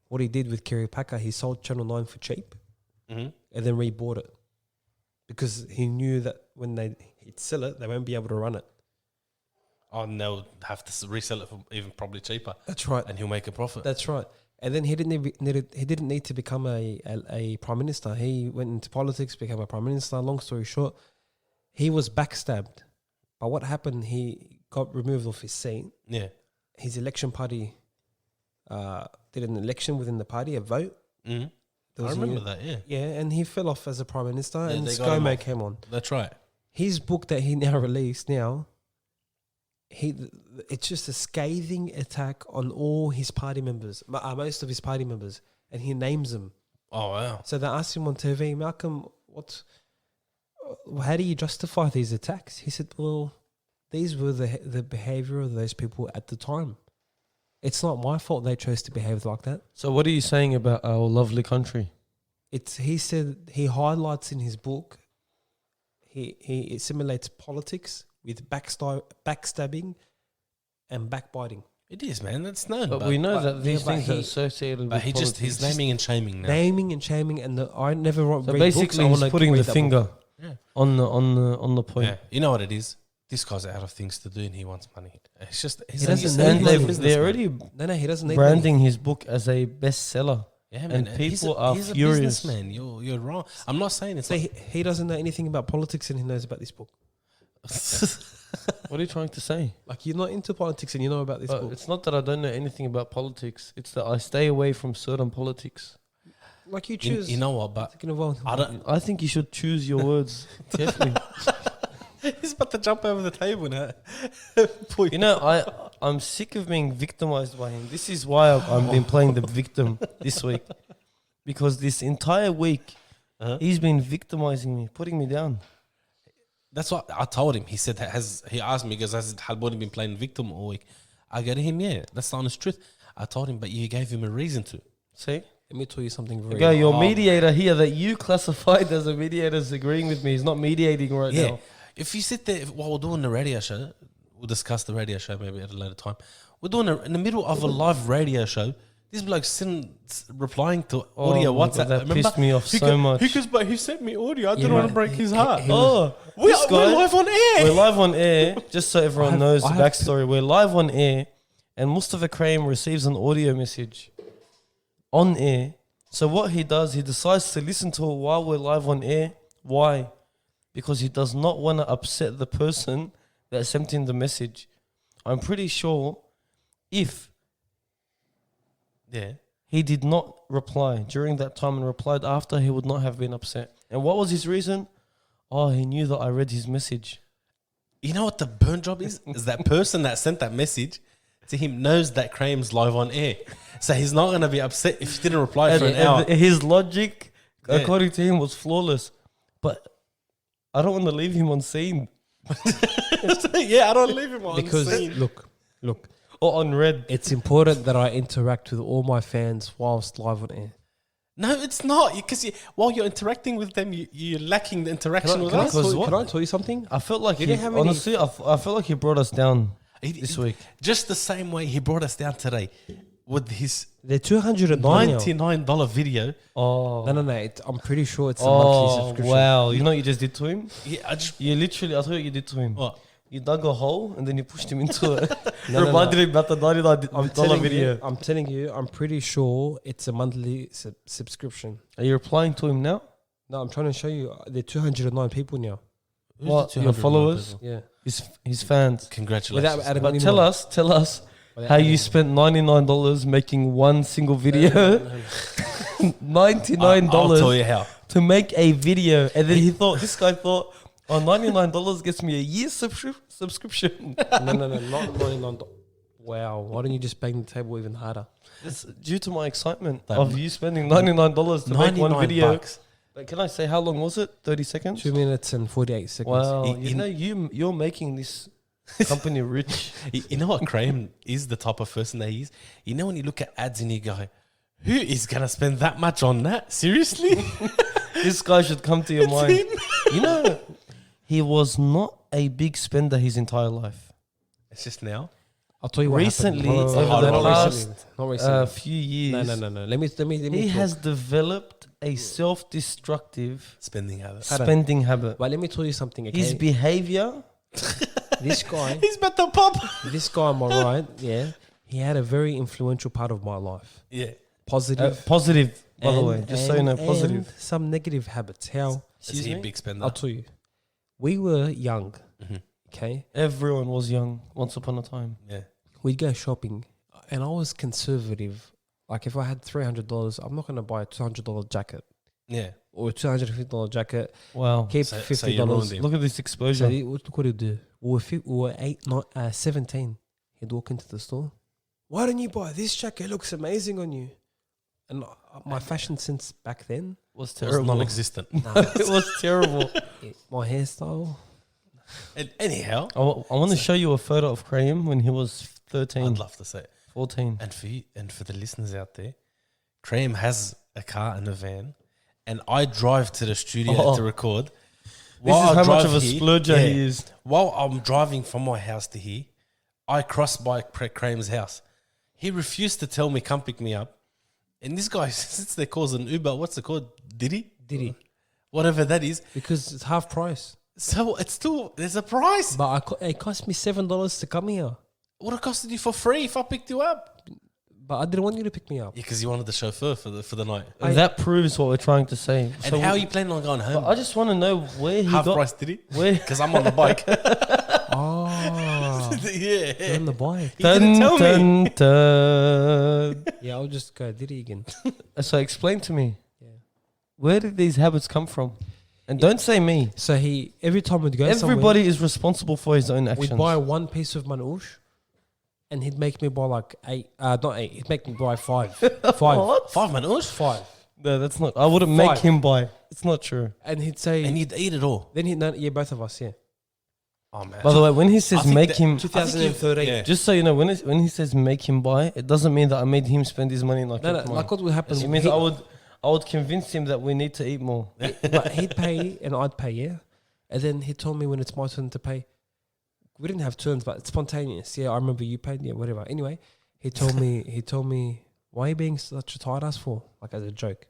What he did with Kerry Packer, he sold Channel 9 for cheap Mm-hmm. and then rebought it because he knew that when he'd sell it, they won't be able to run it. Oh, and they'll have to resell it for even probably cheaper, That's right. and he'll make a profit. That's right. And then he didn't need to become a prime minister. He went into politics, became a prime minister. Long story short, he was backstabbed. But what happened? He got removed off his seat. Yeah. His election party did an election within the party, a vote. Mm-hmm. There I was a remember new- that. Yeah, Yeah, and he fell off as a prime minister, Yeah, and they got him ScoMo off. came on. that's right. His book that he now released it's just a scathing attack on all his party members, most of his party members, and he names them. Oh wow. So they asked him on TV, Malcolm, how do you justify these attacks? He said, well, these were the behaviour of those people at the time. It's not my fault they chose to behave like that. So what are you saying about our lovely country? He said he highlights in his book, he assimilates politics with backstabbing and backbiting. It is, man. That's known. But we know that these but things he- are associated But with politics. he's naming and shaming now. Naming and shaming, and I never read So books. basically, I he's wanna putting read the that finger book. Yeah. on the point. Yeah. You know what it is? This guy's out of things to do, and he wants money. It's just He doesn't he's need a And money. they're businessman. already No, he doesn't need branding his book as a bestseller. Yeah, and man. people are he's furious. a businessman. You're wrong. I'm not saying it's So he doesn't know anything about politics, and he knows about this book. What are you trying to say? Like, you're not into politics, and you know about this book. It's not that I don't know anything about politics. It's that I stay away from certain politics. Like, you choose. you know what? But to get involved. I don't. I think you should choose your words carefully. He's about to jump over the table now. You know, I'm sick of being victimized by him. This is why I've been playing the victim this week. Because this entire week, he's been victimizing me, putting me down. That's what I told him. He said, he asked me, because has Halboni been playing victim all week? I go to him, yeah, that's the honest truth. I told him, but you gave him a reason to. See? Let me tell you something very. Go, your Oh, mediator here that you classified as a mediator is agreeing with me. He's not mediating right Yeah. now. If you sit there while we're doing the radio show, we'll discuss the radio show maybe at a later time. We're doing in the middle of a live radio show. This bloke replying to audio my WhatsApp. God, that Remember? pissed me off He so goes, much. He goes, but he sent me audio. I didn't Yeah, want to but break his heart. he was- We're guy- live on air. We're live on air, just so everyone knows the I have backstory. We're live on air, and Mustafa Kraim receives an audio message on air. So what he does, he decides to listen to it while we're live on air. Why? Because he does not want to upset the person that sent him the message. I'm pretty sure if Yeah. he did not reply during that time and replied after, he would not have been upset. And what was his reason? Oh, he knew that I read his message. You know what the burn job is? Is that person that sent that message to him knows that Kraim's live on air. So he's not going to be upset if he didn't reply for an hour. And his logic, Yeah. according to him, was flawless. But I don't want to leave him on scene. Yeah, I don't leave him on because scene. look, or on red. It's important that I interact with all my fans whilst live on air. No, it's not, because while you're interacting with them, you're lacking the interaction with us. Can I tell you something? I felt like You he, didn't have any- honestly, I felt like he brought us down this week. Just the same way he brought us down today with his They're 209 now. $99 video. Oh, No. I'm pretty sure it's a monthly subscription. wow! You know what you just did to him? Yeah, I just You literally, I tell you what you did to him. what? You dug a hole and then you pushed him into it. No. Reminded him about the $99 video. I'm telling you, I'm pretty sure it's a monthly subscription. Are you replying to him now? No, I'm trying to show you. There are 209 people now. Who's What, the your 209 followers? people? Yeah. His fans. Congratulations. Without adding But any tell more. us Without how adding you more. spent $99 making one single video. $99 I'll tell you how. to make a video. And then this guy thought, oh, $99 gets me a year's subscription. No, not $99. Wow. Why don't you just bang the table even harder? It's due to my excitement That- of you spending $99 to make one 99 video. bucks. But can I say how long was it? 30 seconds? 2 minutes and 48 seconds. Wow. In- You're making this company rich. You know what Graham is, the type of person that he is? You know when you look at ads and you go, who is going to spend that much on that? Seriously? This guy should come to your It's mind. him. You know, he was not a big spender his entire life. It's just now. I'll tell you what Recently, happened. over the not past, recently. Not recently. few years, No. Let me he talk. has developed a self-destructive Spending habits. Hold on. spending habit. But let me tell you something, okay? His behavior, This guy, He's about to pop. this guy on my right, yeah, he had a very influential part of my life. Yeah. Positive. positive, by the and- way, just so you know, and positive. some negative habits. How? Is Excuse he a me? big spender? I'll tell you. We were young, Mhm. okay? Everyone was young once upon a time. Yeah. We'd go shopping, and I was conservative. Like if I had $300, I'm not going to buy a $200 jacket Yeah. or a $250 jacket. Wow. Keep So- so $50. you ruined him. Look at this So exposure. look what he'd do. We were 17. He'd walk into the store. Why don't you buy this jacket? It looks amazing on you. And my fashion sense back then, was It was terrible. non-existent. It was terrible. my hairstyle. And anyhow, I want to show you a photo of Graham when he was 13, I'd love to say it. 14. And for you, and for the listeners out there, Graham has a car and a van, and I drive to the studio Oh. to record. This While is I how much drive of a here- splurger he yeah, is. While I'm driving from my house to here, I cross by Graham's house. He refused to tell me, come pick me up. And this guy sits there, calls an Uber. What's it called? Diddy? Whatever that is. Because it's half price. So it's still, there's a price. But it cost me $7 to come here. Would have costed you for free if I picked you up. But I didn't want you to pick me up. Yeah, because you wanted the chauffeur for the night. And that proves what we're trying to say. And how are you planning on going home? I just want to know where he Half got. price Diddy? Where? Because I'm on the bike. Oh, Yeah. you're on the bike. He didn't tell me. Dun. Yeah, I'll just go Diddy again. So explain to me, Yeah. where did these habits come from? And don't say me. So every time we'd go Everybody is responsible for his own somewhere, actions. we'd buy one piece of manouche, and he'd make me buy like not eight. He'd make me buy five. What? 5 minutes? Five. No, that's not. I wouldn't make Five. him buy. It's not true. And he'd say, And you'd eat it all. then he'd, no, yeah, both of us, yeah. Oh, man. By the way, when he says think make that- him, 2013. Yeah. just so you know, when he says make him buy, it doesn't mean that I made him spend his money like No, that. like what would happen? It means I would convince him that we need to eat more. But he'd pay and I'd pay, yeah. And then he told me when it's my turn to pay. We didn't have turns, but it's spontaneous. Yeah, I remember you paid. Yeah, whatever. Anyway, he told me, why are you being such a tight ass for? Like as a joke.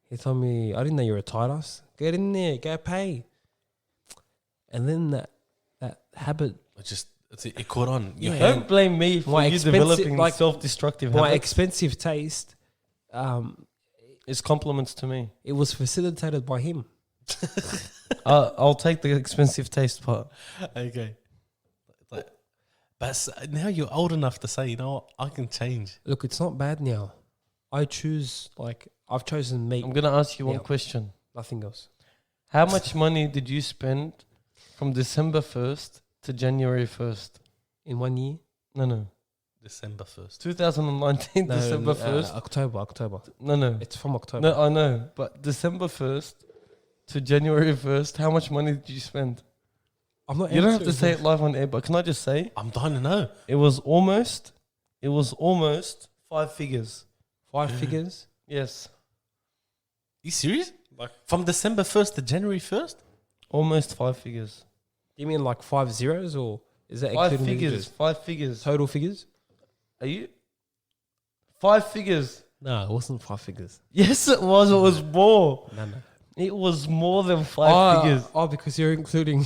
He told me, I didn't know you were a tight ass. Get in there, go pay. And then that habit, It caught on. Your Yeah. hand- Don't blame me for My you expensive- developing like, self-destructive my habits. expensive taste, It's compliments to me. it was facilitated by him. I'll take the expensive taste part. Okay. But now you're old enough to say, you know what, I can change. Look, it's not bad now. I choose, like, I've chosen meat, I'm gonna ask you one Yeah. question. nothing else. How much money did you spend from December 1st to January 1st? In 1 year? No. December 1st. 2019 No, December 1st. October. No. It's from October. No, I know. But December 1st to January 1st, how much money did you spend? I'm not You don't have to answering say it live on air, but can I just say I'm dying to know. it was almost It was almost 5 figures. 5 figures. Yes, You serious? Like from December 1st to January 1st? almost 5 figures. You mean like 5 zeros, or is that 5 including figures. digits? 5 figures. Total figures? Are you? 5 figures. No, it wasn't 5 figures. Yes, it was. It was more. No. It was more than 5 figures. Oh, because you're including.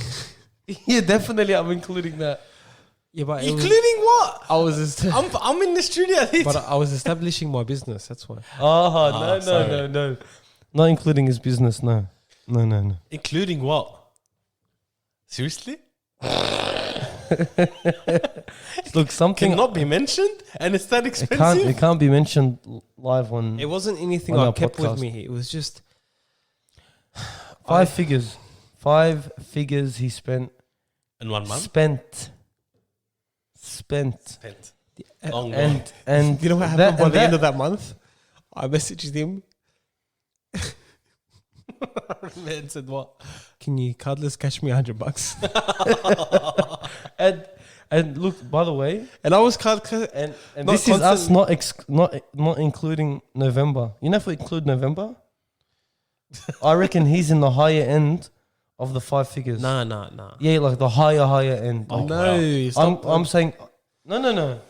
Yeah, definitely. I'm including that. Yeah, but it was, Including what? I was. I'm in the studio. But I was establishing my business. That's why. No, sorry. no. Not including his business. No. Including what? Seriously? Look, something Cannot be mentioned, and it's that it expensive. can't be mentioned live on It wasn't anything On I our kept podcast. with me. It was just 5 figures. 5 figures he spent. In 1 month? Spent. Spent. Long And You know what happened by the end of that month? I messaged him. Man said what? Can you cardless cash me $100? and look, by the way, And I was card. and Not this is us constant- not including November. You know, if we include November, I reckon he's in the higher end of the 5 figures. Nah. Yeah, like the higher end. Oh, Like, No, stop. I'm saying, no.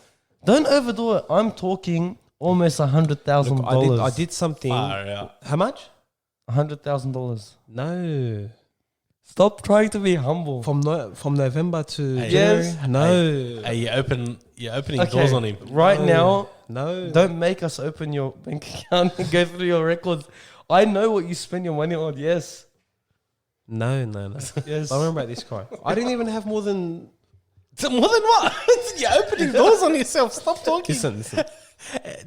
Don't overdo it. I'm talking almost Look, $100,000. I did something. Far out. How much? $100,000. No. Stop trying to be humble. From November to Hey. January? Yes. No. Hey, you're opening doors on him. Right now, No. don't make us open your bank account and go through your records. I know what you spend your money on. Yes. No. Yes. I remember about this guy. I didn't even have more than. So more than what? You're opening doors on yourself. Stop talking. Listen.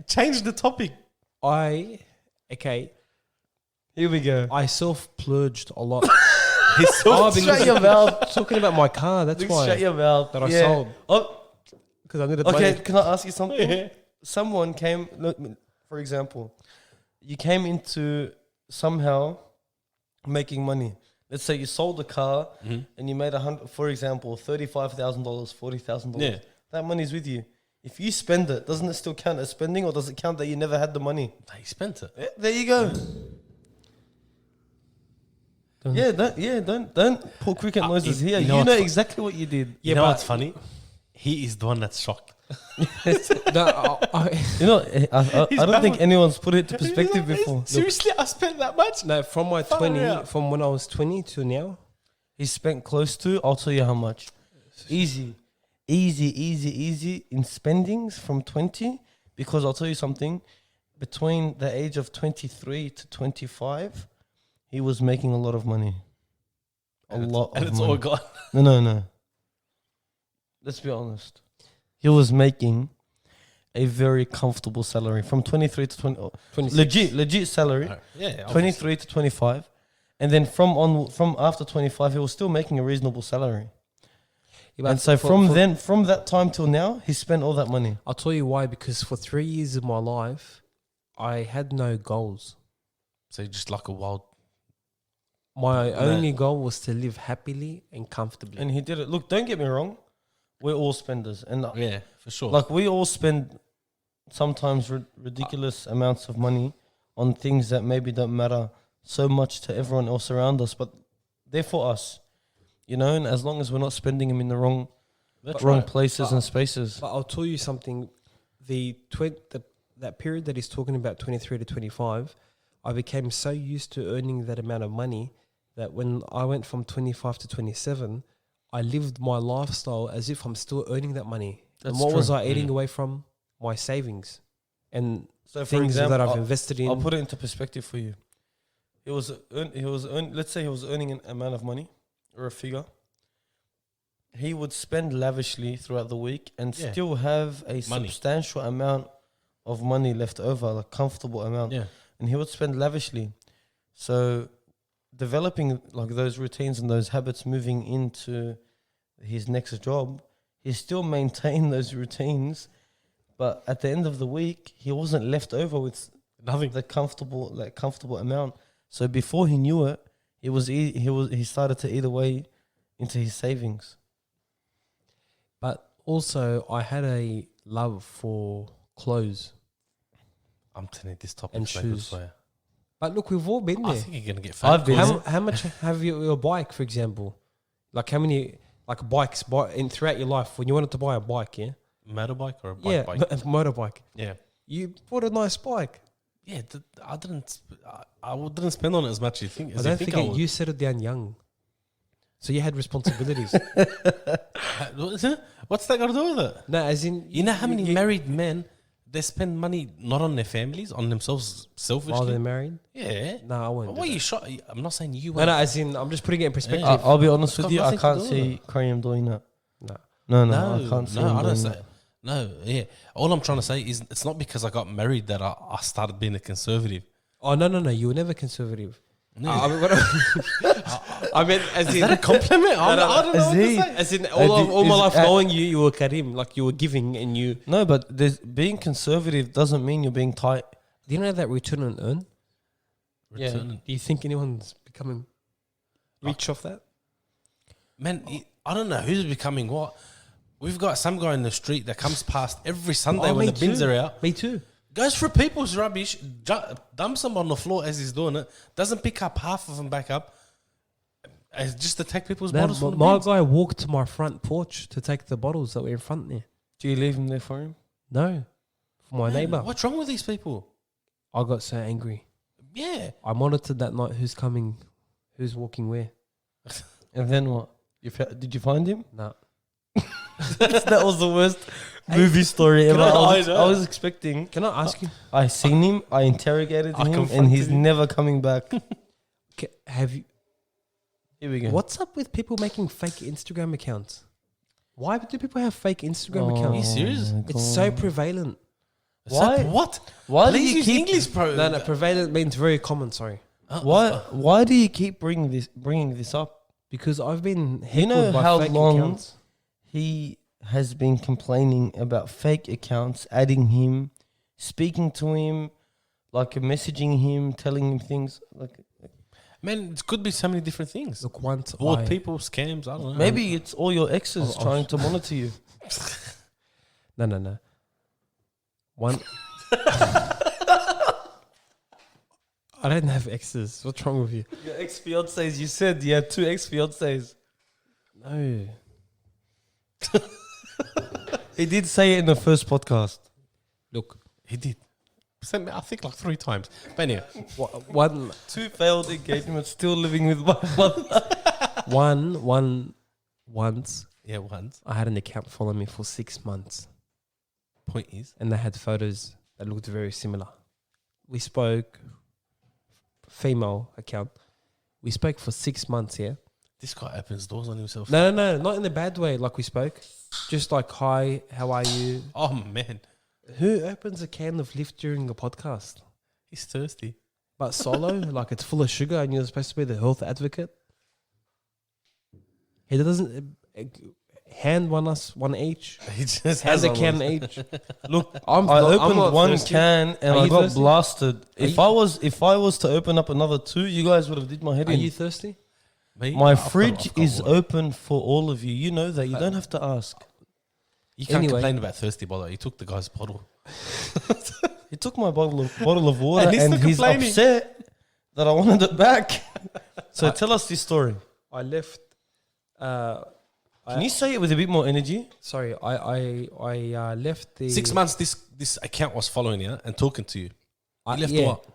Change the topic. Okay. Here we go. I self-plurged a lot. He's so Shut your mouth. Talking about my car, that's why. Shut your mouth. That I sold. Oh, Because I needed okay. money. Can I ask you something? Someone came. Look, for example, you came into somehow making money. Let's say you sold a car and you made for example, $35,000, $40,000. Yeah. That money's with you. If you spend it, doesn't it still count as spending, or does it count that you never had the money? He spent it. Yeah, there you go. Don't pull cricket noises here. you You know know, what's fu- exactly what you did. You know what's funny? He is the one that's shocked. No, You know, I don't think anyone's put it to perspective before. Seriously, I spent that much? no, from my Far 20, out. from when I was 20 to now, He spent close to, I'll tell you how much. Easy in spendings from 20, because I'll tell you something, between the age of 23 to 25, he was making a lot of money. And of it's money. all gone. No. Let's be honest. He was making a very comfortable salary from 23 to 20. 26. Legit salary. Yeah. 23 to 25. And then from after 25, he was still making a reasonable salary. Yeah, but And so for- from that time till now, he spent all that money. I'll tell you why. Because for 3 years of my life, I had no goals. So you're just like a wild. My only goal was to live happily and comfortably. And he did it. Look, don't get me wrong. We're all spenders. And Yeah, for sure. like we all spend sometimes ridiculous amounts of money on things that maybe don't matter so much to everyone else around us, but they're for us, you know. And as long as we're not spending them in the wrong places and spaces. But I'll tell you something. That period that he's talking about, 23 to 25, I became so used to earning that amount of money that when I went from 25 to 27, I lived my lifestyle as if I'm still earning that money. That's and what was true. I eating away from? My savings and So for things example, that I've invested in. I'll put it into perspective for you. Let's say he was earning an amount of money or a figure. He would spend lavishly throughout the week and Yeah. still have a Money. substantial amount of money left over, like comfortable amount. Yeah. And he would spend lavishly. So developing like those routines and those habits moving into his next job, he still maintained those routines, but at the end of the week, he wasn't left over with Nothing. the comfortable amount. So before he knew it, he started to eat away into his savings. But also, I had a love for clothes I'm telling you, this topic and is no good shoes. for you. But look, we've all been I there. think you're gonna get I've fat. been- How much have you your bike, for example? Like how many like bikes in throughout your life when you wanted to buy a bike? Yeah, Motorbike or a yeah, bike? a motorbike. Yeah. You bought a nice bike. Yeah, I didn't. I didn't spend on it as much as you think. I As don't you think I forget would. you settled down young, so you had responsibilities. What's that got to do with it? No, as in You know how many married men they spend money not on their families, on themselves selfishly. while they're married. Yeah. No, I won't. Why do you that. shot? I'm not saying you. No, no, as in I'm just putting it in perspective. I'll be honest It's with got you. I nothing to can't do with see Kareem doing that. No. No, I can't see him I don't doing say. that. No, yeah. All I'm trying to say is it's not because I got married that I started being a conservative. Oh no, you were never conservative. No. I mean, I meant as Is in that a compliment? I don't know what to Is he- say. as in all my is- life knowing you, you were Karim, like you were giving and you. No, but being conservative doesn't mean you're being tight. Do you know that return on earn? Returning. Do you think anyone's becoming rich off that? Man, I don't know who's becoming what. We've got some guy in the street that comes past every Sunday Oh, when me the bins too. are out. Me too. Goes through people's rubbish, dumps them on the floor as he's doing it. Doesn't pick up half of them back up. As just to take people's bottles from the My bins. guy walked to my front porch to take the bottles that were in front there. Do you leave him there for him? No, for my Man, neighbor. what's wrong with these people? I got so angry. Yeah. I monitored that night who's coming, who's walking where. And then what? Did you find him? No. That was the worst movie story ever. I was expecting. Can I ask you? I seen him. I interrogated I him, and confronted he's him. never coming back. Have you? Here we go. What's up with people making fake Instagram accounts? Why do people have fake Instagram Oh, Are you accounts? serious? my It's God. so prevalent. Why? What? Why do Please you use keep? English, bro. No, prevalent means very common. Sorry, Why do you keep bringing this up? because I've been You know heckled by how fake long accounts. he has been complaining about fake accounts, adding him, speaking to him, like messaging him, telling him things. Like Man, it could be so many different things. Look, once Bored people, scams, I don't know. maybe it's all your exes I'll- trying to monitor you. No. One. I don't have exes. What's wrong with you? Your ex fiancés. You said you had 2 ex fiancés. No. He did say it in the first podcast. Look, He did. Sent me, I think like 3 times. But anyway, one 2 failed engagements, still living with my mother. once yeah, once. I had an account follow me for 6 months, Point is, and they had photos that looked very similar. We spoke, female account. We spoke for 6 months. Yeah. this guy opens doors on himself. No, not in a bad way. Like we spoke, just like hi, how are you? Oh, man. Who opens a can of Lift during a podcast? He's thirsty. But solo, like it's full of sugar, and you're supposed to be the health advocate. He doesn't hand one each. He just Has has a on can one. each. Look, I'm I not- I'm opened not one thirsty. can and Are I you got thirsty? blasted. If you- I was to open up another 2, you guys would have did my head Are in. you thirsty? Me? My I've got- fridge I've got is water. open for all of you. You know that. You don't have to ask. You can't Anyway. complain about thirsty, by the way. He took the guy's bottle. He took my bottle of water And he's and still he's complaining. upset that I wanted it back. So tell us this story. I left. Can you say it with a bit more energy? Sorry, I left the 6 months this account was following you and talking to you. I, You left yeah, what?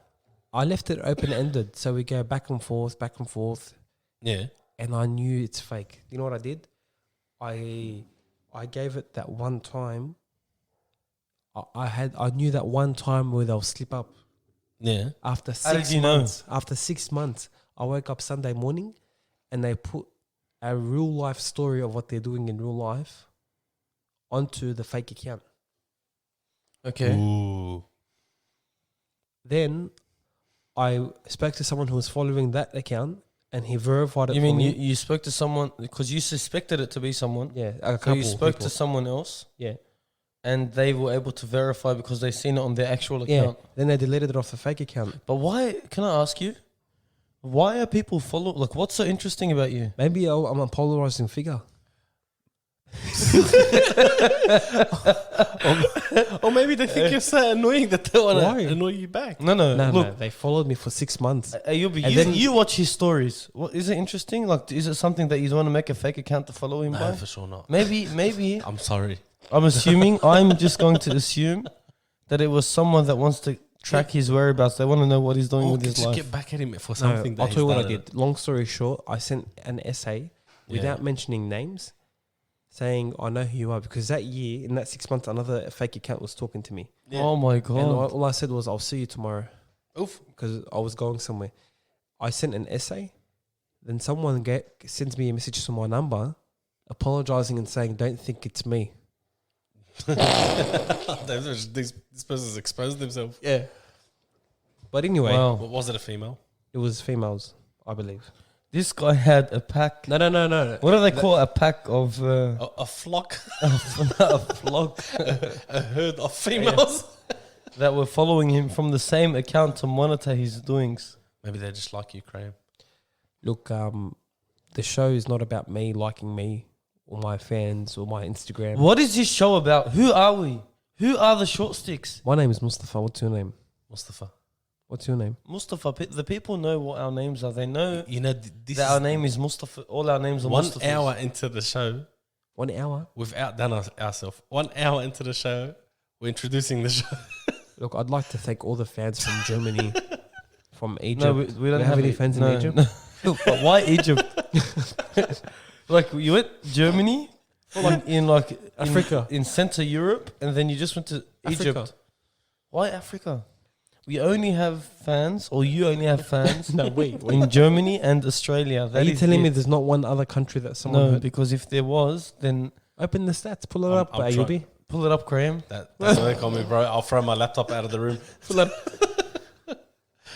I left it open ended, so we go back and forth, Yeah. and I knew it's fake. You know what I did? I gave it that one time. I knew that one time where they'll slip up. Yeah. After How did 6 you know? months, after 6 months, I woke up Sunday morning, and they put a real life story of what they're doing in real life onto the fake account. Okay. Ooh. Then I spoke to someone who was following that account, and he verified it. You for mean me. you spoke to someone because you suspected it to be someone? Yeah, a So couple. you spoke people. to someone else Yeah, and they were able to verify because they seen it on their actual yeah. account. Then they deleted it off the fake account. But why? Can I ask you? Why are people follow? Like, what's so interesting about you? Maybe I'm a polarizing figure. Or maybe they think you're so annoying that they want Why? to annoy you back. No, No, look, they followed me for 6 months. Ayubi, And you, then- you watch his stories. What is it interesting? Like, is it something that you want to make a fake account to follow him No, by? for sure not. Maybe. I'm sorry. I'm assuming. I'm just going to assume that it was someone that wants to track his whereabouts. They want to know what he's doing Or with his just life. get back at him for No, something that I'll tell you what I he's done. did. Long story short, I sent an essay without mentioning names, saying I know who you are, because that year, in that 6 months, another fake account was talking to me. Yeah. Oh my And god! all I said was, I'll see you tomorrow, Oof. because I was going somewhere. I sent an essay, then someone sends me a message to my number, apologizing and saying, don't think it's me. This person's exposed themselves. Yeah. But anyway, Wow. What was it, a female? it was females, I believe. This guy had a pack. No. What do they call a pack of A flock, a flock a herd of females. that were following him from the same account to monitor his doings? Maybe they just like you, Graham. Look, the show is not about me liking me or my fans or my Instagram. What is this show about? Who are we? Who are the short sticks? My name is Mustafa. What's your name? Mustafa. What's your name? Mustafa. The people know what our names are. They know You know, this that our is name is Mustafa. All our names are 1 Mustafas. hour into the show. 1 hour? We've outdone ourselves. 1 hour into the show, we're introducing the show. Look, I'd like to thank all the fans from Germany, from Egypt. No, we don't have any it. fans No, in Egypt. no. Look, but why Egypt? Like you went Germany, in Africa. in Central Europe, and then you just went to Egypt. Africa. Why Africa? We only have fans, or you only have fans No, wait. in Germany and Australia. Are That you is telling me it. there's not one other country that someone No, heard? because if there was, then Open the stats. Pull it I'm- up, I'm Ayubi. pull it up, Graham. That's what they call me, bro. I'll throw my laptop out of the room. Pull it up.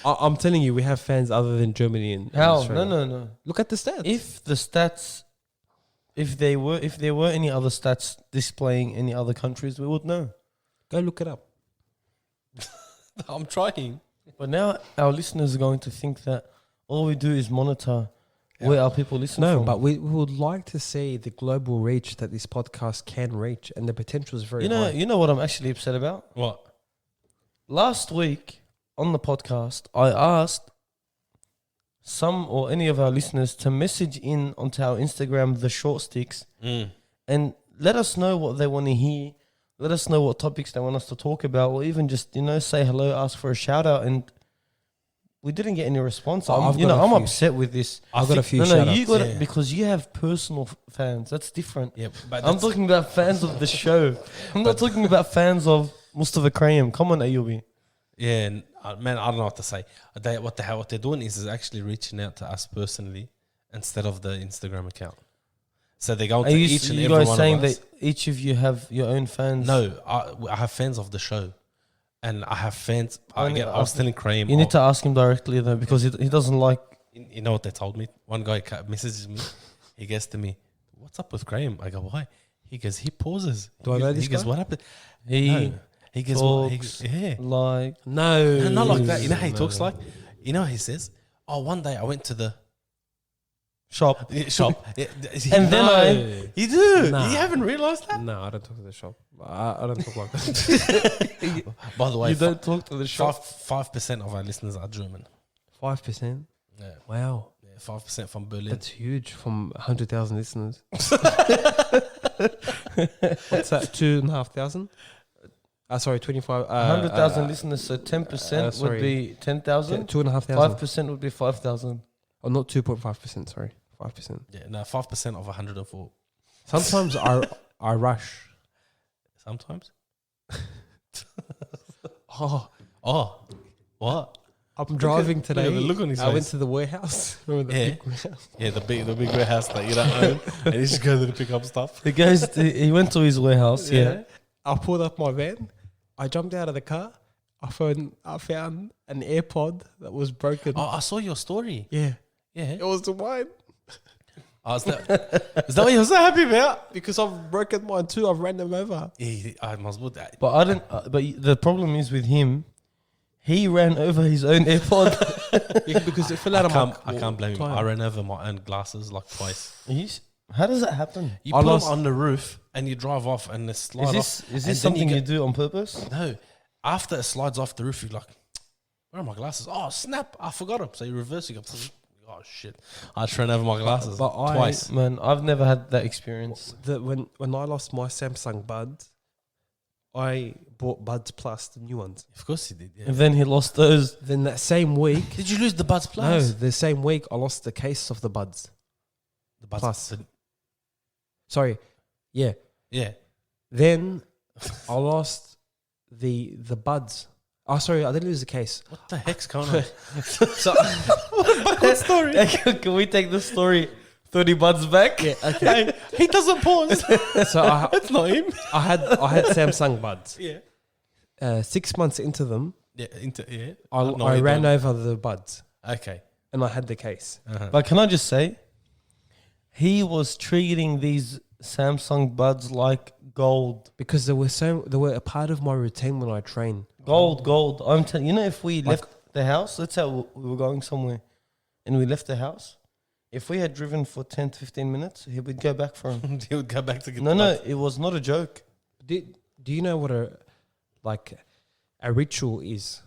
I'm telling you, we have fans other than Germany and How? Australia. No. Look at the stats. If the stats, if there were any other stats displaying any other countries, we would know. Go look it up. I'm trying. But now our listeners are going to think that all we do is monitor where our people listen No, from. but we would like to see the global reach that this podcast can reach, and the potential is very high. you know what I'm actually upset about? What? Last week on the podcast, I asked some or any of our listeners to message in onto our Instagram, the short sticks, and let us know what they want to hear. Let us know what topics they want us to talk about, or even just, say hello, ask for a shout out. And we didn't get any response. I've got a I'm few. upset with this. I've got a few No, shout-outs. you got yeah. it because you have personal fans. That's different. Yeah, but I'm talking about fans of the show. I'm not talking about fans of Mustafa Krayem. Come on, Ayubi. Yeah, man, I don't know what to say. What they're doing is actually reaching out to us personally instead of the Instagram account. So they're going Are to you, each and you every guys one saying of us. that each of you have your own fans? No, I have fans of the show, and I have fans. I was telling Graham. You need to ask him directly though, because he doesn't like. You know what they told me? One guy messages me. He gets to me, "What's up with Graham?" I go, "Why?" He goes, "He pauses." Do I know this He goes, guy? "What happened?" He No. He goes, "What?" He talks goes, "Yeah." like No, No, not like that. You know how he No, talks no. like? You know how he says, "Oh, one day I went to the shop. shop." And then No. You do. Nah. You haven't realized that? No, I don't talk to the shop. I don't talk like that. By the way, You don't talk to the shop. 5% of our listeners are German. 5%. Yeah, Wow, 5% from Berlin. that's huge from 100,000 listeners. What's that? 2,500? Sorry, 25. 100,000 listeners, so 10% would sorry. be 10,000. 2,500. 5% would be 5,000. Oh, not 2.5%. Sorry, 5%. Yeah, no, 5% of 104. Sometimes I rush. Sometimes. Oh, Oh, what? I'm driving look at today. the look on his I went face. to the warehouse. Remember the Yeah. big warehouse? Yeah, the big warehouse that you don't own, and you just go there to pick up stuff. The guys, he went to his warehouse. Yeah. I pulled up my van. I jumped out of the car. I found an AirPod that was broken. Oh, I saw your story. Yeah, Yeah. it was the mine. Oh, is that what you're so happy about? Because I've broken mine too. I've ran them over. Yeah, I must put that. But I don't. But the problem is with him. He ran over his own AirPod. Yeah, because it fell out of my I can't blame him. tire. I ran over my own glasses like twice. How does that happen? You I put lost- them on the roof and you drive off and it slides off. Is and this then something you get- do on purpose? No. After it slides off the roof, you're like, where are my glasses? Oh, snap. I forgot them. So you reverse, you go, oh, shit. I turned over my glasses But twice. Man, I've never had that experience. When I lost my Samsung Buds, I bought Buds Plus, the new ones. Of course you did, yeah. And then he lost those. Then that same week, Did you lose the Buds no, Plus? the same week I lost the case of the Buds. The Buds Plus. Sorry, yeah. Yeah. Then I lost the Buds. Oh, sorry, I didn't lose the case. What the heck's going on? So Good story. Can we take the story 30 buds back? yeah, okay. He doesn't pause. So It's not him. I had Samsung Buds. Yeah. 6 months into them, Yeah. Yeah. I ran over the Buds Okay. and I had the case. But can I just say, he was treating these Samsung buds like gold. Because they were a part of my routine when I train. Gold. I'm telling you, know, if we left the house, let's say we were going somewhere and we left the house, if we had driven for 10 to 15 minutes, he would go back for him. He would go back to get No, the no, Buds. it was not a joke. Do you know what a ritual is?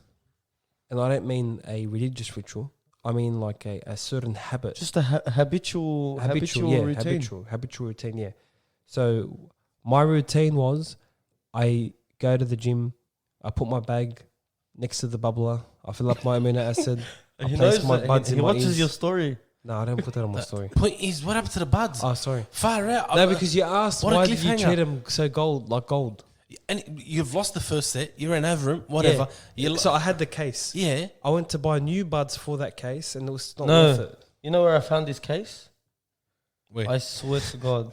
And I don't mean a religious ritual. I mean like a certain habit. Just a habitual routine. Habitual routine, yeah. So my routine was I go to the gym, I put my bag next to the bubbler, I fill up my amino acid, I He place knows my that. buds He in my watches ears. your story. No, I don't put that on my story. Point is, what happened to the Buds? Oh, sorry. Far out. No, because you asked What a why did you cliffhanger. treat them so gold? And you've lost the first set. You ran over him. Whatever. You So I had the case. yeah. I went to buy new buds for that case, and it was not No. worth it. You know where I found his case? Wait. I swear to God.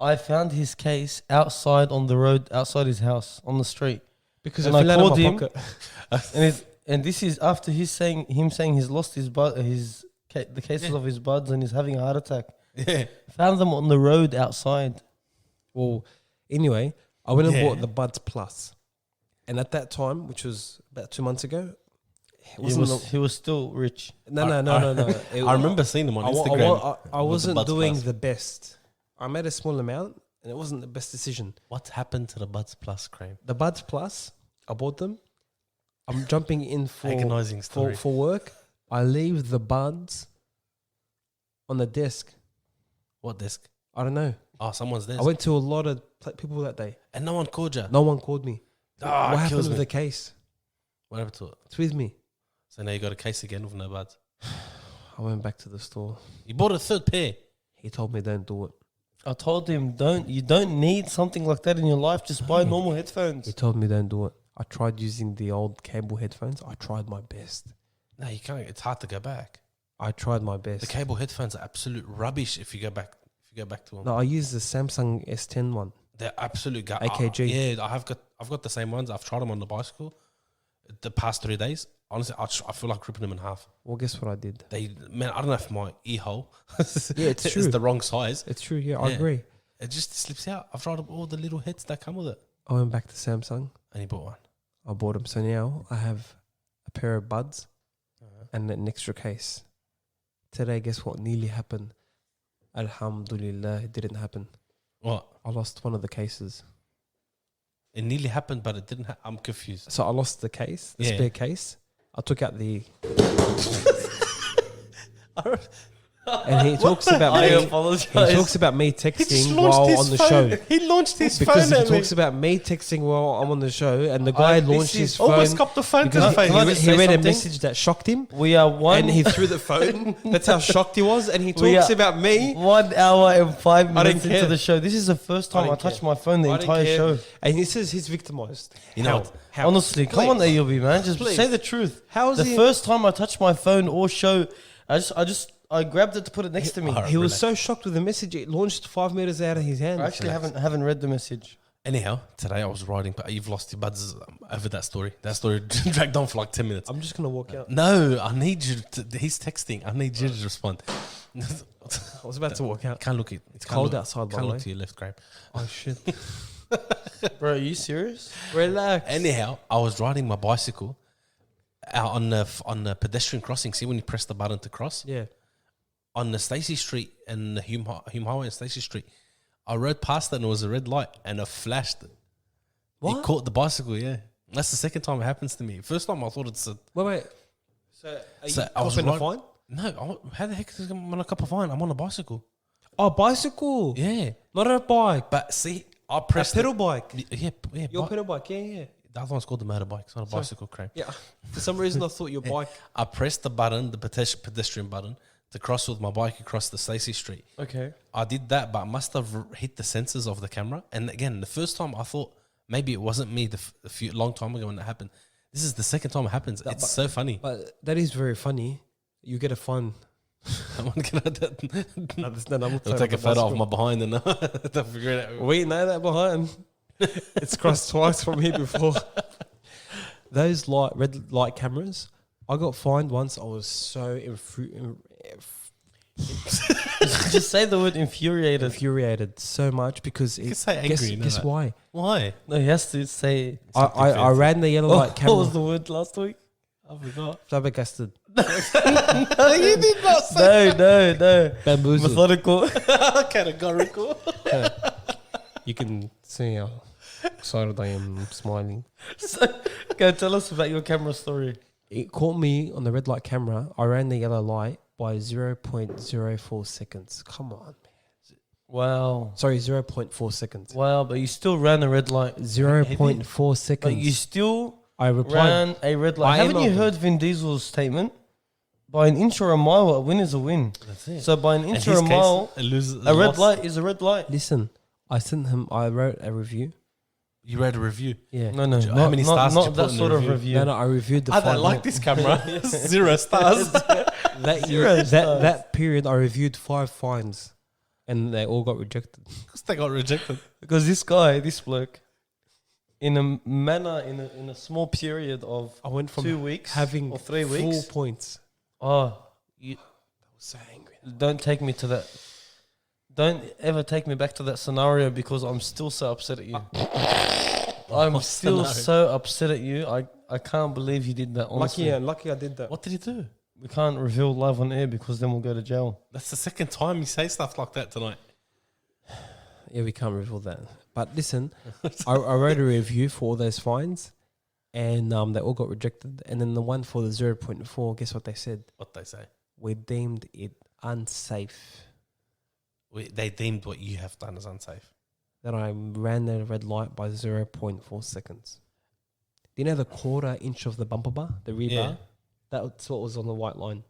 I found his case outside on the road, outside his house, on the street. Because And I I fell out of called my him. pocket. And this is after him saying he's lost the cases of his buds and he's having a heart attack. Yeah. Found them on the road outside. Well, anyway, I went and Yeah. bought the Buds Plus, and at that time, which was about 2 months ago, He was still rich. no. It- I remember seeing them on I Instagram. I with the wasn't Buds doing Plus. the best. I made a small amount, and it wasn't the best decision. What happened to the Buds Plus cream? The Buds Plus, I bought them. I'm jumping in Agonizing story. for work. I leave the buds on the desk. What desk? I don't know. Oh, someone's desk. I went to a lot of people that day. And no one called you. No one called me. Ah, What it happened kills with me. the case? What happened to it? It's with me. So now you got a case again with no Buds. I went back to the store. You bought a third pair. He told me don't do it. I told him, you don't need something like that in your life. Just buy normal headphones. He told me don't do it. I tried using the old cable headphones. I tried my best. No, you can't. It's hard to go back. I tried my best. The cable headphones are absolute rubbish if you go back. If you go back to them, No, I used the Samsung S10 one. they're absolute. AKG. Yeah, I've got the same ones. I've tried them on the bicycle. The past 3 days, honestly, I feel like ripping them in half. Well, guess what I did? Man, I don't know if my ear hole Yeah, it's true. is the wrong size. It's true. Yeah, I Yeah. agree. It just slips out. I've tried all the little heads that come with it, I went back to Samsung. and he bought one. I bought them. So now I have a pair of buds and an extra case. Today, guess what nearly happened? Alhamdulillah, it didn't happen. What? I lost one of the cases. It nearly happened, but it didn't. I'm confused. So I lost the case, the Yeah. spare case. I took out the... and he talks about I me. apologize. He talks about me texting while on the show. He launched his Because phone he at me. talks about me texting while I'm on the show, and the guy launched his phone Almost copped the phone to because the he, Can I face. just he say read a something? message that shocked him, We are one. and he threw the phone. That's how shocked he was, and he We talks are- about me. 1 hour and 5 I don't minutes into care. the show. This is the first time I don't touched care. my phone the I don't entire care. show. And he says he's victimized. You know How? what? How? Honestly, come on, Please. AUB, man. Just Please. say the truth. How is The he? first time I touched my phone or show, I grabbed it to put it next to me. Alright. He was Relax. so shocked with the message. It launched 5 meters out of his hand. I actually haven't read the message. Anyhow, today I was riding, but you've lost your buds over that story. That story dragged on for like 10 minutes. I'm just gonna walk out. No, I need you to. He's texting. I need you to respond. I was about to walk out. Can't look it. It's cold outside, by Can't the look way. to your left, Graham. Oh shit! Bro, are you serious? Relax. Anyhow, I was riding my bicycle out on the pedestrian crossing. See when you press the button to cross? Yeah. on the Stacey Street and the Hume Highway and Stacey Street. I rode past it and it was a red light and it flashed. What? It caught the bicycle, yeah. That's the second time it happens to me. First time I thought it's a... Wait. So, are So you I was copping a right- fine? No, how the heck is I'm on a cup of wine? I'm on a bicycle. Oh, bicycle. Yeah. Not a bike. But see, I A pressed... pedal bike. Yeah. Your pedal bike, yeah. The other one's called the motorbike. It's not a Sorry. bicycle, Craig. Yeah. For some reason, I thought your bike. I pressed the button, the pedestrian button, to cross with my bike across the Stacey Street. Okay. I did that, but I must have hit the sensors of the camera. And again, the first time I thought maybe it wasn't me long time ago when it happened. This is the second time it happens. It's so funny. But that is very funny. You get a fine. I'm not gonna I'll take a photo of my behind and they'll figure it out. We know that behind. It's crossed twice from here before. Those red light cameras, I got fined once. I was so Just say the word infuriated so much because You can say angry. you know guess that. why? Why? No, he has to say. I ran the yellow light What was camera. the word last week? I forgot. Flabbergasted. No, you did not say No. Bamboozled. Methodical. categorical. You can see how excited I am smiling. So, go tell us about your camera story. It caught me on the red light camera. I ran the yellow light by 0.04 seconds. Come on. Wow. Sorry, 0.4 seconds. Wow, but you still ran the red light. 0.4 seconds. But you still I replied. ran a red light. I Haven't you emailed heard Vin Diesel's statement? By an inch or a mile, a win is a win. That's it. So by an In inch his or a case, mile, a red loss. light is a red light. Listen, I sent him. I wrote a review. You read a review. Yeah. No, How not, many stars not, did you not put that in the sort of review? review. No, I reviewed the. I don't five like more- this camera. 0 stars. That Zero year, stars. that period. I reviewed 5 fines, and they all got rejected. Because they got rejected. Because this guy, this bloke, in a manner, in a small period of I went from 2 weeks having or 3 4 weeks. points. Oh, you, I was so angry. don't take me to that. Don't ever take me back to that scenario because I'm still so upset at you. I'm What still scenario? so upset at you. I can't believe you did that. Honestly, Lucky I did that. What did he do? we can't reveal live on air because then we'll go to jail. That's the second time you say stuff like that tonight. Yeah, we can't reveal that. But listen, I wrote a review for all those fines, and they all got rejected. And then the one for the 0.4, guess what they said? What they say. We deemed it unsafe They deemed what you have done as unsafe. that I ran the red light by 0.4 seconds. Do you know the quarter inch of the bumper bar, the rear Yeah. bar? That's what was on the white line.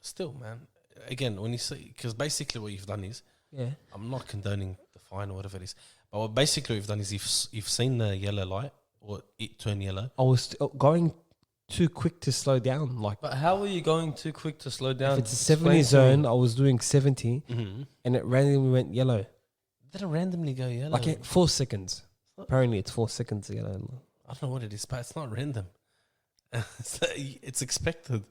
Still, man. Again, when you see, because basically what you've done is, Yeah. I'm not condoning the fine or whatever it is, but what basically what you've done is you've seen the yellow light or it turn yellow. I was going too quick to slow down. Like, But how are you going too quick to slow down? if it's a Explain 70 to me. zone, I was doing 70, Mm-hmm. and it randomly went yellow. Did it randomly go yellow? Like 4 seconds. Apparently, it's 4 seconds yellow. I don't know what it is, but it's not random. It's expected.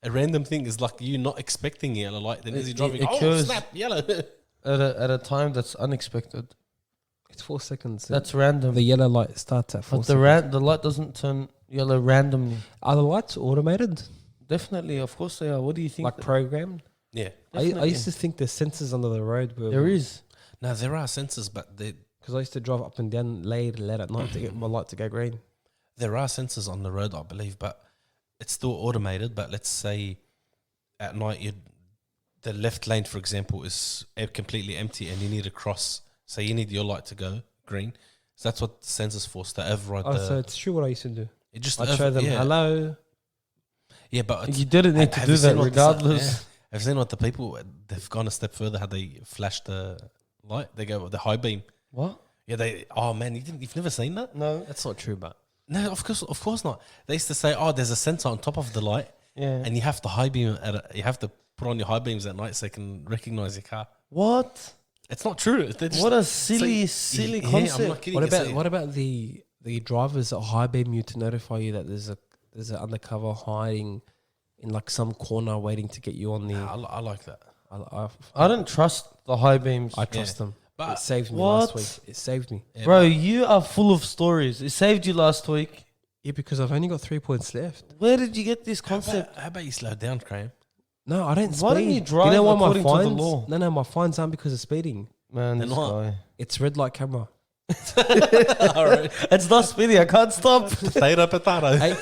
A random thing is like you not expecting yellow light, then as you're driving, it oh occurs- snap, yellow. At a time that's unexpected. It's 4 seconds. That's random. The yellow light starts at 4 But seconds. the light doesn't turn yellow randomly. Are the lights automated? Definitely, of course they are. What do you think? Like programmed? Yeah. I Definitely. used to think the sensors under the road were... There is. Now there are sensors, but Because I used to drive up and down late at night to get my light to go green. there are sensors on the road, I believe, but it's still automated. But let's say at night, the left lane, for example, is completely empty, and you need to cross. So you need your light to go green. So that's what the sensors for, to override Oh, so the. it's true what I used to do. It just I'd show them, yeah. hello. Yeah, but You didn't need to have do you seen that what the regardless. I've seen what the people they've gone a step further. How they flash the light? They go with the high beam. What? Yeah, they. Oh man, you've never seen that? No. That's not true, but... No, of course not. They used to say, oh, there's a sensor on top of the light, Yeah. and you have to high beam you have to put on your high beams at night so they can recognize your car. What? It's not true. They're just, What a it's like- silly yeah, I'm concept. not kidding. What It's about the drivers that high beam you to notify you that there's an undercover hiding in like some corner waiting to get you on the... Nah, I like that. I don't trust the high beams. I trust them. But- It saved me What? last week. It saved me. Yeah, Bro, you are full of stories. It saved you last week. Yeah, because I've only got 3 points left. Where did you get this How concept? about you slow down, Graham? No, I don't speed. Why don't you drive you know why my according to the fines? law? No, my fines aren't because of speeding. Man, Then this what? guy. It's red light camera. All right. It's not speedy. I can't stop. Potato, potato. Hey,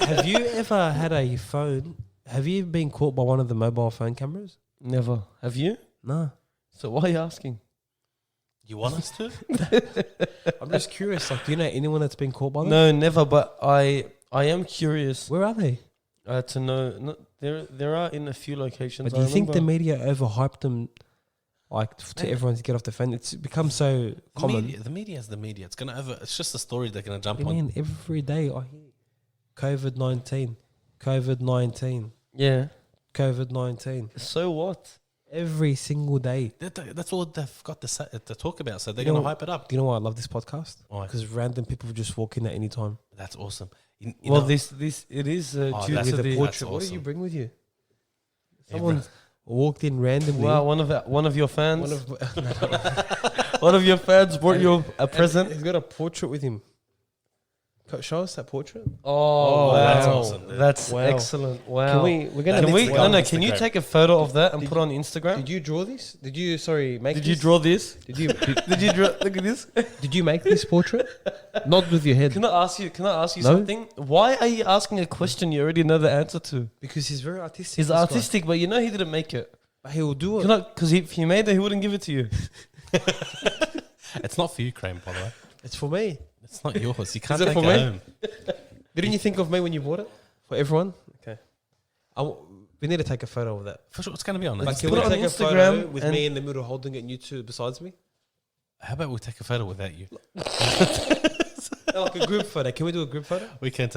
have you ever had a phone? Have you been caught by one of the mobile phone cameras? Never. Have you? No. So why are you asking? You want us to? I'm just curious. Like, do you know anyone that's been caught by them? No, never. But I am curious Where are they? to know. No, there are in a few locations. But do you think the media overhyped them, like to everyone to get off the phone? It's become so common. The media is the media. It's gonna over. It's just a story they're gonna jump I on. mean, every day I hear COVID-19, COVID-19, Yeah. COVID-19. So what? Every single day. That's all they've got to say, to talk about. So they're You know- gonna hype it up. Do you know why I love this podcast? Why? Because random people just walk in at any time. That's awesome. You Well, know, this it is due that's- to With the the portrait. that's What did you awesome. bring with you? Every- Someone walked in randomly. Wow, one of your fans, One one of your fans brought you a present. He's got a portrait with him. Show us that portrait. Oh, wow. that's awesome, dude. That's Wow. excellent. Wow. We're gonna Can we? Instagram. No, no. Can you Instagram. take a photo of that and Did put it on Instagram? Did you draw this? Did you make Did this? you draw this? Did you Did you draw? Look at this. did you make this portrait? Not with your head. Can I ask you? Can I ask you No. something? Why are you asking a question you already know the answer to? Because he's very artistic. He's this guy. artistic, but you know he didn't make it. But he will do it. Because if he made it, he wouldn't give it to you. it's not for you, Crane. By the way, It's for me. it's not yours. You can't it take for it me? home. Didn't you think of me when you bought it? For everyone? Okay. We need to take a photo of that. For sure, it's gonna be on it. Like, can put we it on take a Instagram photo with and- me in the middle holding it and you two besides me? How about we take a photo without you? Like a group photo. Can we do a group photo? We can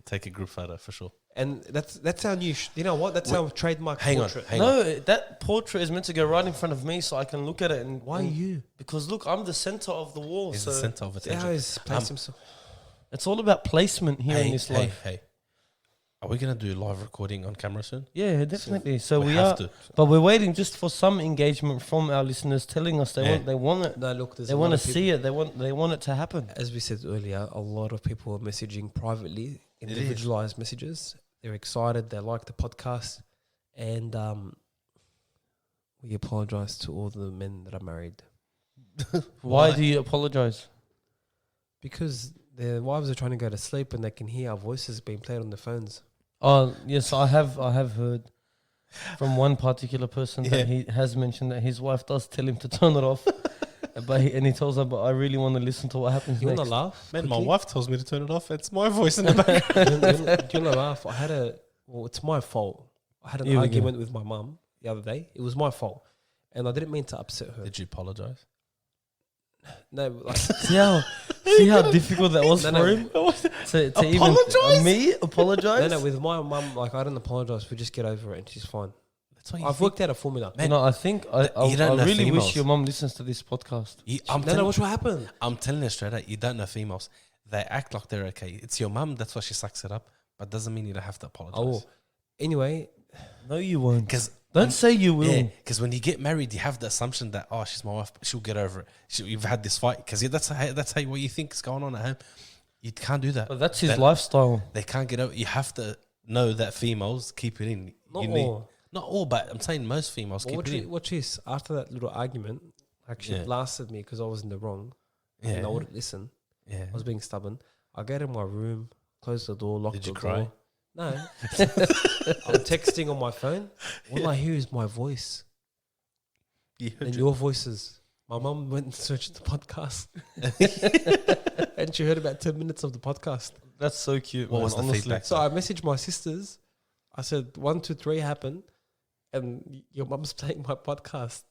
take a group photo for sure. And that's our new. You know what? That's our trademark Hang on, portrait. hang on. No, that portrait is meant to go right in front of me so I can look at it. And Why and- you? Because look, I'm the center of the wall. He's So the center of See attention. how he's placed himself. it's all about placement here in this life. Hey. Are we gonna do live recording on camera soon? Yeah, definitely. So we have are, to. but we're waiting just for some engagement from our listeners telling us Yeah. they want it. No, look, there's They want to see it. They want it to happen. As we said earlier, a lot of people are messaging privately, is. individualized messages. They're excited. They like the podcast, and we apologize to all the men that are married Why do you apologize? because their wives are trying to go to sleep and they can hear our voices being played on the phones. Oh yes, I have heard from one particular person Yeah. that he has mentioned that his wife does tell him to turn it off, and he tells her, "But I really want to listen to what happens You want next." to laugh? Man, my quickly? wife tells me to turn it off. It's my voice in the back. Do you want to laugh? It's my fault. I had an Here we go. argument with my mum the other day. It was my fault, and I didn't mean to upset her. Did you apologize? No, like, See how difficult that was No, for no. him to Apologise? even me apologize. no, with my mum, like I don't apologize. We just get over it, and she's fine. That's what I've worked out a formula. Man, I think I you don't know really wish females. your mum listens to this podcast. Watch what happened. I'm telling you straight out, you don't know females. They act like they're okay. It's your mum, that's why she sucks it up. But doesn't mean you don't have to apologize. Oh, anyway, No, you won't. Because Don't say you will. yeah, because when you get married, you have the assumption that she's my wife, she'll get over it. You've had this fight because that's how what you think is going on at home. You can't do that. But that's his Then lifestyle. They can't get over. You have to know that females keep it in. not You need- all. not all, but I'm saying most females keep it in. Watch this. After that little argument, actually Yeah. blasted me because I was in the wrong Yeah, and I wouldn't listen. yeah. I was being stubborn. I go to my room, close the door, lock Did the you door. cry? No. I'm texting on my phone. All I hear is my voice You heard and your- your voices. My mum went and searched the podcast, and she heard about 10 minutes of the podcast. That's so cute. What man, was the honestly. feedback? So I messaged my sisters. I said 1, 2, 3 happened, and your mum's playing my podcast.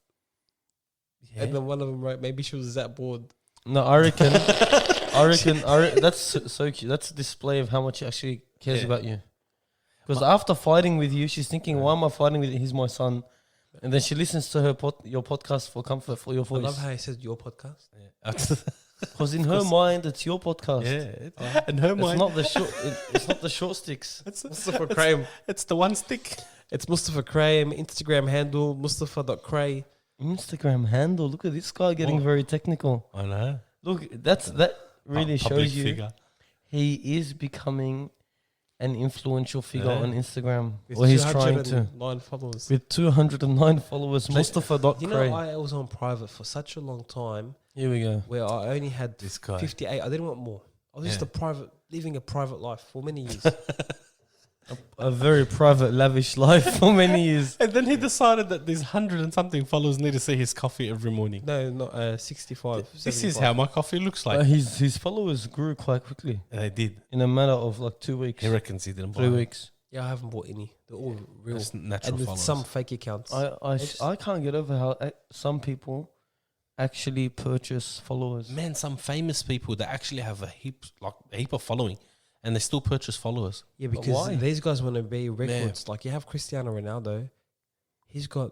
Yeah. And then one of them wrote, maybe she was that bored. No, I reckon. That's so cute. That's a display of how much she actually cares Yeah. about you. Because after fighting with you, she's thinking, "Why am I fighting with you? He's my son." And then she listens to your podcast for comfort for your I love voice. how he said your podcast. Because in her mind, it's your podcast. Yeah, and her It's mind, not the short. It's not the short sticks. Mustafa Crame. it's the one stick. It's Mustafa Crame. Instagram handle Mustafa.cray. Instagram handle. Look at this guy getting What? very technical. I know. Look, that really Public shows you figure. he is becoming an influential figure Yeah. on Instagram, With or he's trying to. 209 followers. With 209 followers, Mustafa. You know, I was on private for such a long time Here we go. where I only had This guy. 58. I didn't want more. I was just Yeah. living a private life for many years. A very private, lavish life for many years. And then he decided that these 100 and something followers need to see his coffee every morning. No, not 65. This is how my coffee looks like. But his followers grew quite quickly And they did. in a matter of like 2 weeks, He reckons he didn't buy 3 it. weeks. Yeah, I haven't bought any. They're all real. It's natural And with followers. some fake accounts. I can't get over how some people actually purchase followers. Man, some famous people that actually have a heap of following, and they still purchase followers. Yeah, But because why? these guys want to be records. Like you have Cristiano Ronaldo, he's got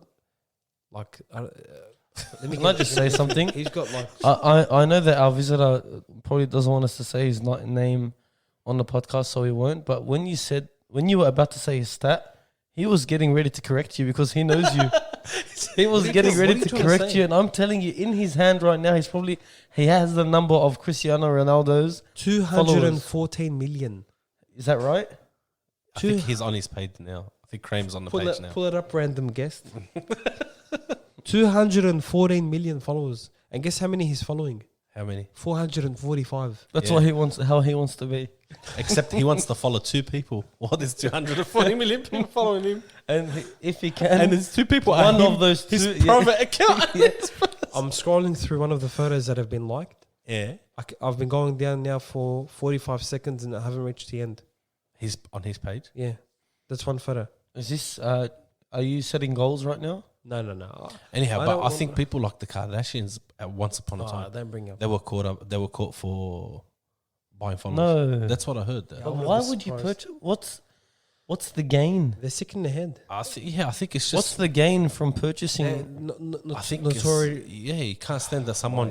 like. Let me Can I just say something? He's got like. I know that our visitor probably doesn't want us to say his name on the podcast, so he won't. But when you were about to say his stat, he was getting ready to correct you because he knows you. He was getting ready to correct you, and I'm telling you, in his hand right now, he has the number of Cristiano Ronaldo's 214 million. Is that right? I think he's on his page now. I think Kramer's on the page now. Pull it up, random guest. 214 million followers, and guess how many he's following? How many? 445. That's Yeah. what how he wants to be. Except he wants to follow 2 people. What is 240 million people following him? And if he can, And there's 2 people. one of those his two, private account. I'm scrolling through one of the photos that have been liked. Yeah. I've been going down now for 45 seconds and I haven't reached the end. He's on his page. Yeah, that's one photo. Is this? Are you setting goals right now? No. Anyhow, I but don't I think want- people like the Kardashians at once upon a Oh, time. don't bring up. They were caught for buying followers. No. That's what I heard. Yeah. I But wouldn't why be would you surprised. purchase? What's the gain? They're sick in the head. I think it's What's just. the gain from purchasing? I think notorious. you can't stand that someone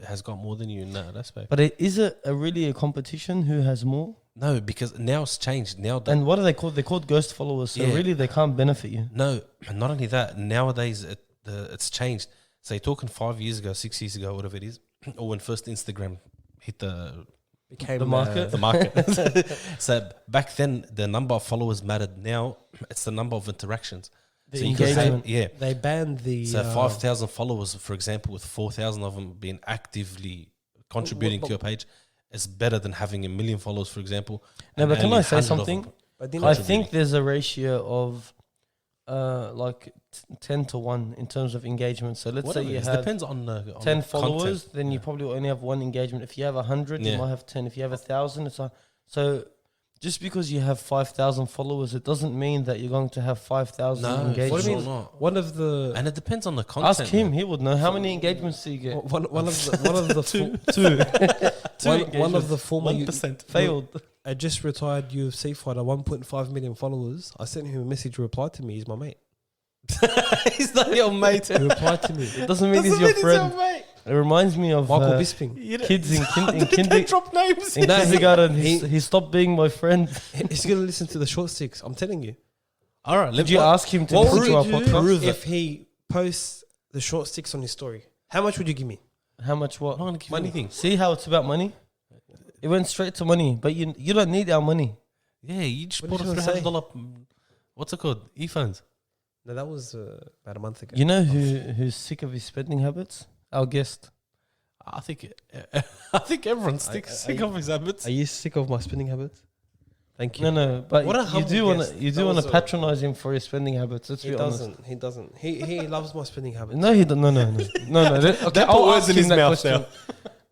has got more than you in that aspect. But is it really a competition? Who has more? No, because now it's changed. Now that And what are they called? They're called ghost followers. So Yeah. really, they can't benefit you. no, and not only that. Nowadays, it's changed. So you're talking 5 years ago, 6 years ago, whatever it is, or when first Instagram hit the Became The market? market. So back then, the number of followers mattered. Now it's the number of interactions. The So you could say- engagement. yeah. They banned the. So 5,000 followers, for example, with 4,000 of them being actively contributing to your page, is better than having 1 million followers, for example. No, and but can only I say 100 of something? them. But then I think there's a ratio of, like 10 to 1 in terms of engagement. So let's Whatever say it you is, have depends on the 10 the followers, content. then you probably only have 1 engagement. If you have 100, Yeah. you might have 10. If you have 1,000, it's like, so just because you have 5,000 followers, it doesn't mean that you're going to have 5,000 No, engagements. What do you for mean? sure not. one of the And it depends on the content. Ask him; man. he would know. How many engagements do you get? one of the Two. one of the former 1% Failed. a just retired UFC fighter, 1.5 million followers. I sent him a message. He replied to me. He's my mate. He's not your mate. He replied to me. It doesn't mean he's your friend. mate. It reminds me of Michael Bisping. kids in Drop names. in No, he- kindergarten. he- He stopped being my friend. He's gonna listen to the short six. I'm telling you. All right. Did you ask him to What listen would to our you do podcast? if he posts the short six on his story? How much would you give me? How much? What? I'm not gonna give you anything. See how it's about money? It went straight to money, but you don't need our money. Yeah, you just What bought did a you wanna say? $300. What's it called? E-phones. No, that was about a month ago. You know who's sick of his spending habits? Our guest. I think everyone's sick of his habits. Are you sick of my spending habits? Thank you. No, but What a you humble do want guest. to That want was to a- patronize him for his spending habits. Let's He be honest. doesn't. He doesn't. He loves my spending habits. No, he don't. No. Okay, Don't put I'll words ask in him his that mouth question. now.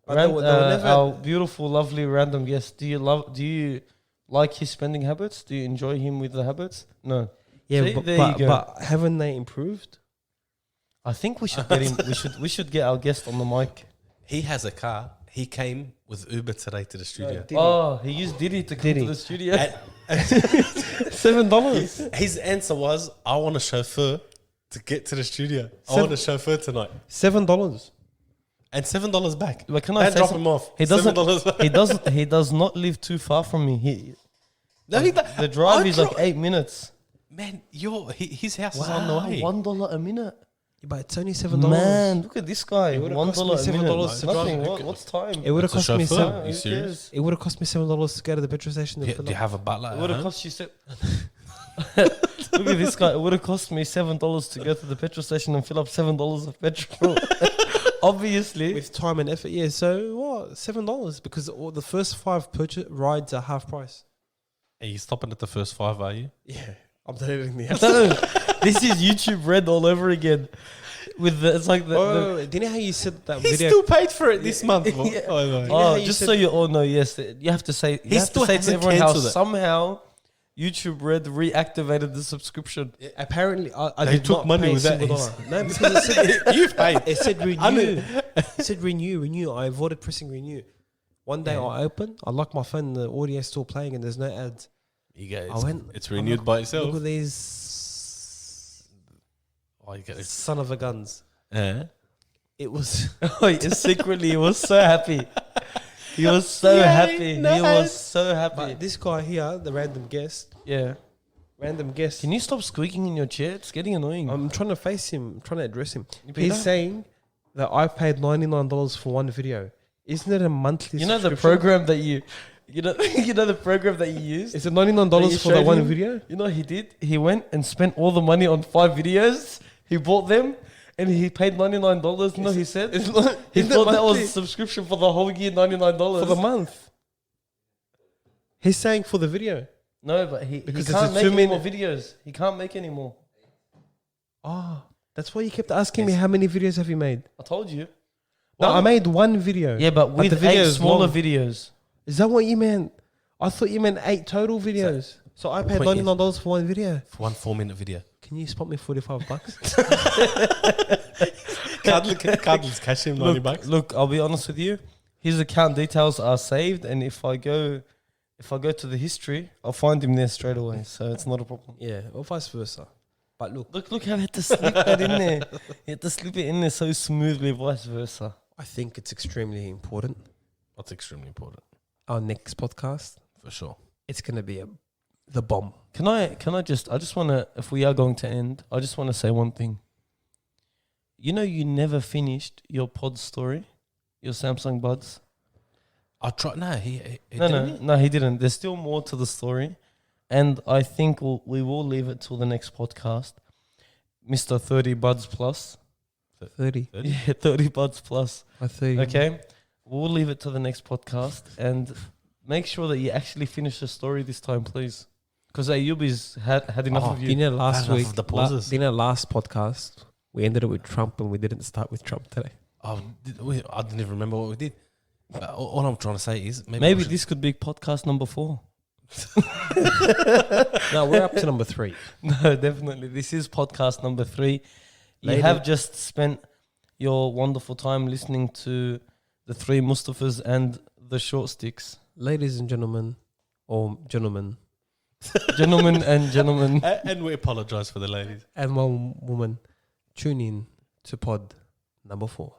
But they will never- Our beautiful, lovely, random guest. Do you like his spending habits? Do you enjoy him with the habits? No. Yeah, See, but, there you go. but haven't they improved? I think we should get him. We should get our guest on the mic. He has a car. He came with Uber today to the studio. Diddy. Oh, he used Diddy to come Diddy. to the studio. And $7. his answer was, "I want a chauffeur to get to the studio. I Seven- want a chauffeur tonight." $7. And $7 back. But can I And say drop some- him off. He doesn't. $7 back. He does not live too far from me. No, he The drive is like 8 minutes. Man, his house is on the way. $1 a minute. But it's only $7. Man, look at this guy. It would've $1 cost me a minute. $7 to Nothing. drive. What's time? It would have That's a cost me chauffeur. seven. You serious? It would have cost me $7 to go to the petrol station. And Do fill you up. have a butler? It At would have home? cost you. Look at this guy. It would have cost me $7 to go to the petrol station and fill up $7 of petrol. Obviously. With time and effort, yeah. So what? $7 because all the first 5 purchase rides are half price. Are you stopping at the first 5? Are you? Yeah, I'm deleting the app. No, this is YouTube Red all over again. With the, it's like the. Oh, do you know how you said that He video? still paid for it this month. bro. Yeah. Oh, my. know how Oh, you just said- so you all know, yes, you have to say. He You have to still say to hasn't everyone how cancelled it. somehow YouTube Red reactivated the subscription. Apparently, I They did took not money pay a with that. single dollar. No, because it said, You've paid. it said I renew. know. It said renew. I avoided pressing renew. One day Yeah. I open, I lock my phone, the audio's still playing, and there's no ads. You go. I It's, went- it's renewed by itself. Look at these Oh, you get it. son of a guns. Yeah. It was Oh, yeah, secretly, he was so happy. He was so Yeah, happy. He nice. was so happy. but this guy here, the random guest. Yeah. Random guest. Can you stop squeaking in your chair? It's getting annoying. I'm trying to face him. I'm trying to address him. But He's don't- saying that I paid $99 for one video. Isn't it a monthly? you know the subscription? program that you know you know the program that you used? Is it $99 that you for that showed one him? video? You know what he did? He went and spent all the money on 5 videos. He bought them and he paid $99. You know what he said? It's not. He isn't it thought that was monthly? a subscription for the whole year, $99. for the month. He's saying for the video. No, but he Because he it's can't a make any more 2-minute videos. He can't make any more. Oh, that's why you kept asking me how many videos have you made? I told you. No, One- I made one video. Yeah, but with the video 8 is smaller long. videos. Is that what you meant? I thought you meant 8 total videos. So I paid Point is- $99 for one video. For one 4-minute video. Can you spot me $45? Cuddles cash him 90 bucks. Look, I'll be honest with you. His account details are saved, and if I go to the history, I'll find him there straight away. So it's not a problem. Yeah, or vice versa. But Look how I had to slip that in there. He had to slip it in there so smoothly, vice versa. I think it's extremely important. That's extremely important. Our next podcast, For sure. it's going to be the bomb. Can I just want to, if we are going to end, I just want to say one thing. You know, you never finished your pod story, your Samsung Buds. I tried. No, he No, he didn't. There's still more to the story, and I think we will leave it till the next podcast. Mr. 30 Buds Plus. 30. Yeah, 30 Buds Plus. 30. Okay, we'll leave it to the next podcast, and make sure that you actually finish the story this time, please. Because Ayubi's had enough Oh, of You you. know, last enough week, of the pauses. last podcast, we ended it with Trump and we didn't start with Trump today. Oh, I didn't even remember what we did. But all I'm trying to say is Maybe we should- this could be podcast number 4. No, we're up to number 3. No, definitely. This is podcast number 3. You Later. have just spent your wonderful time listening to the 3 Mustafas and the Short Sticks. Ladies and gentlemen, or gentlemen, Gentlemen and gentlemen. and we apologize for the ladies. and one woman, tune in to pod number 4.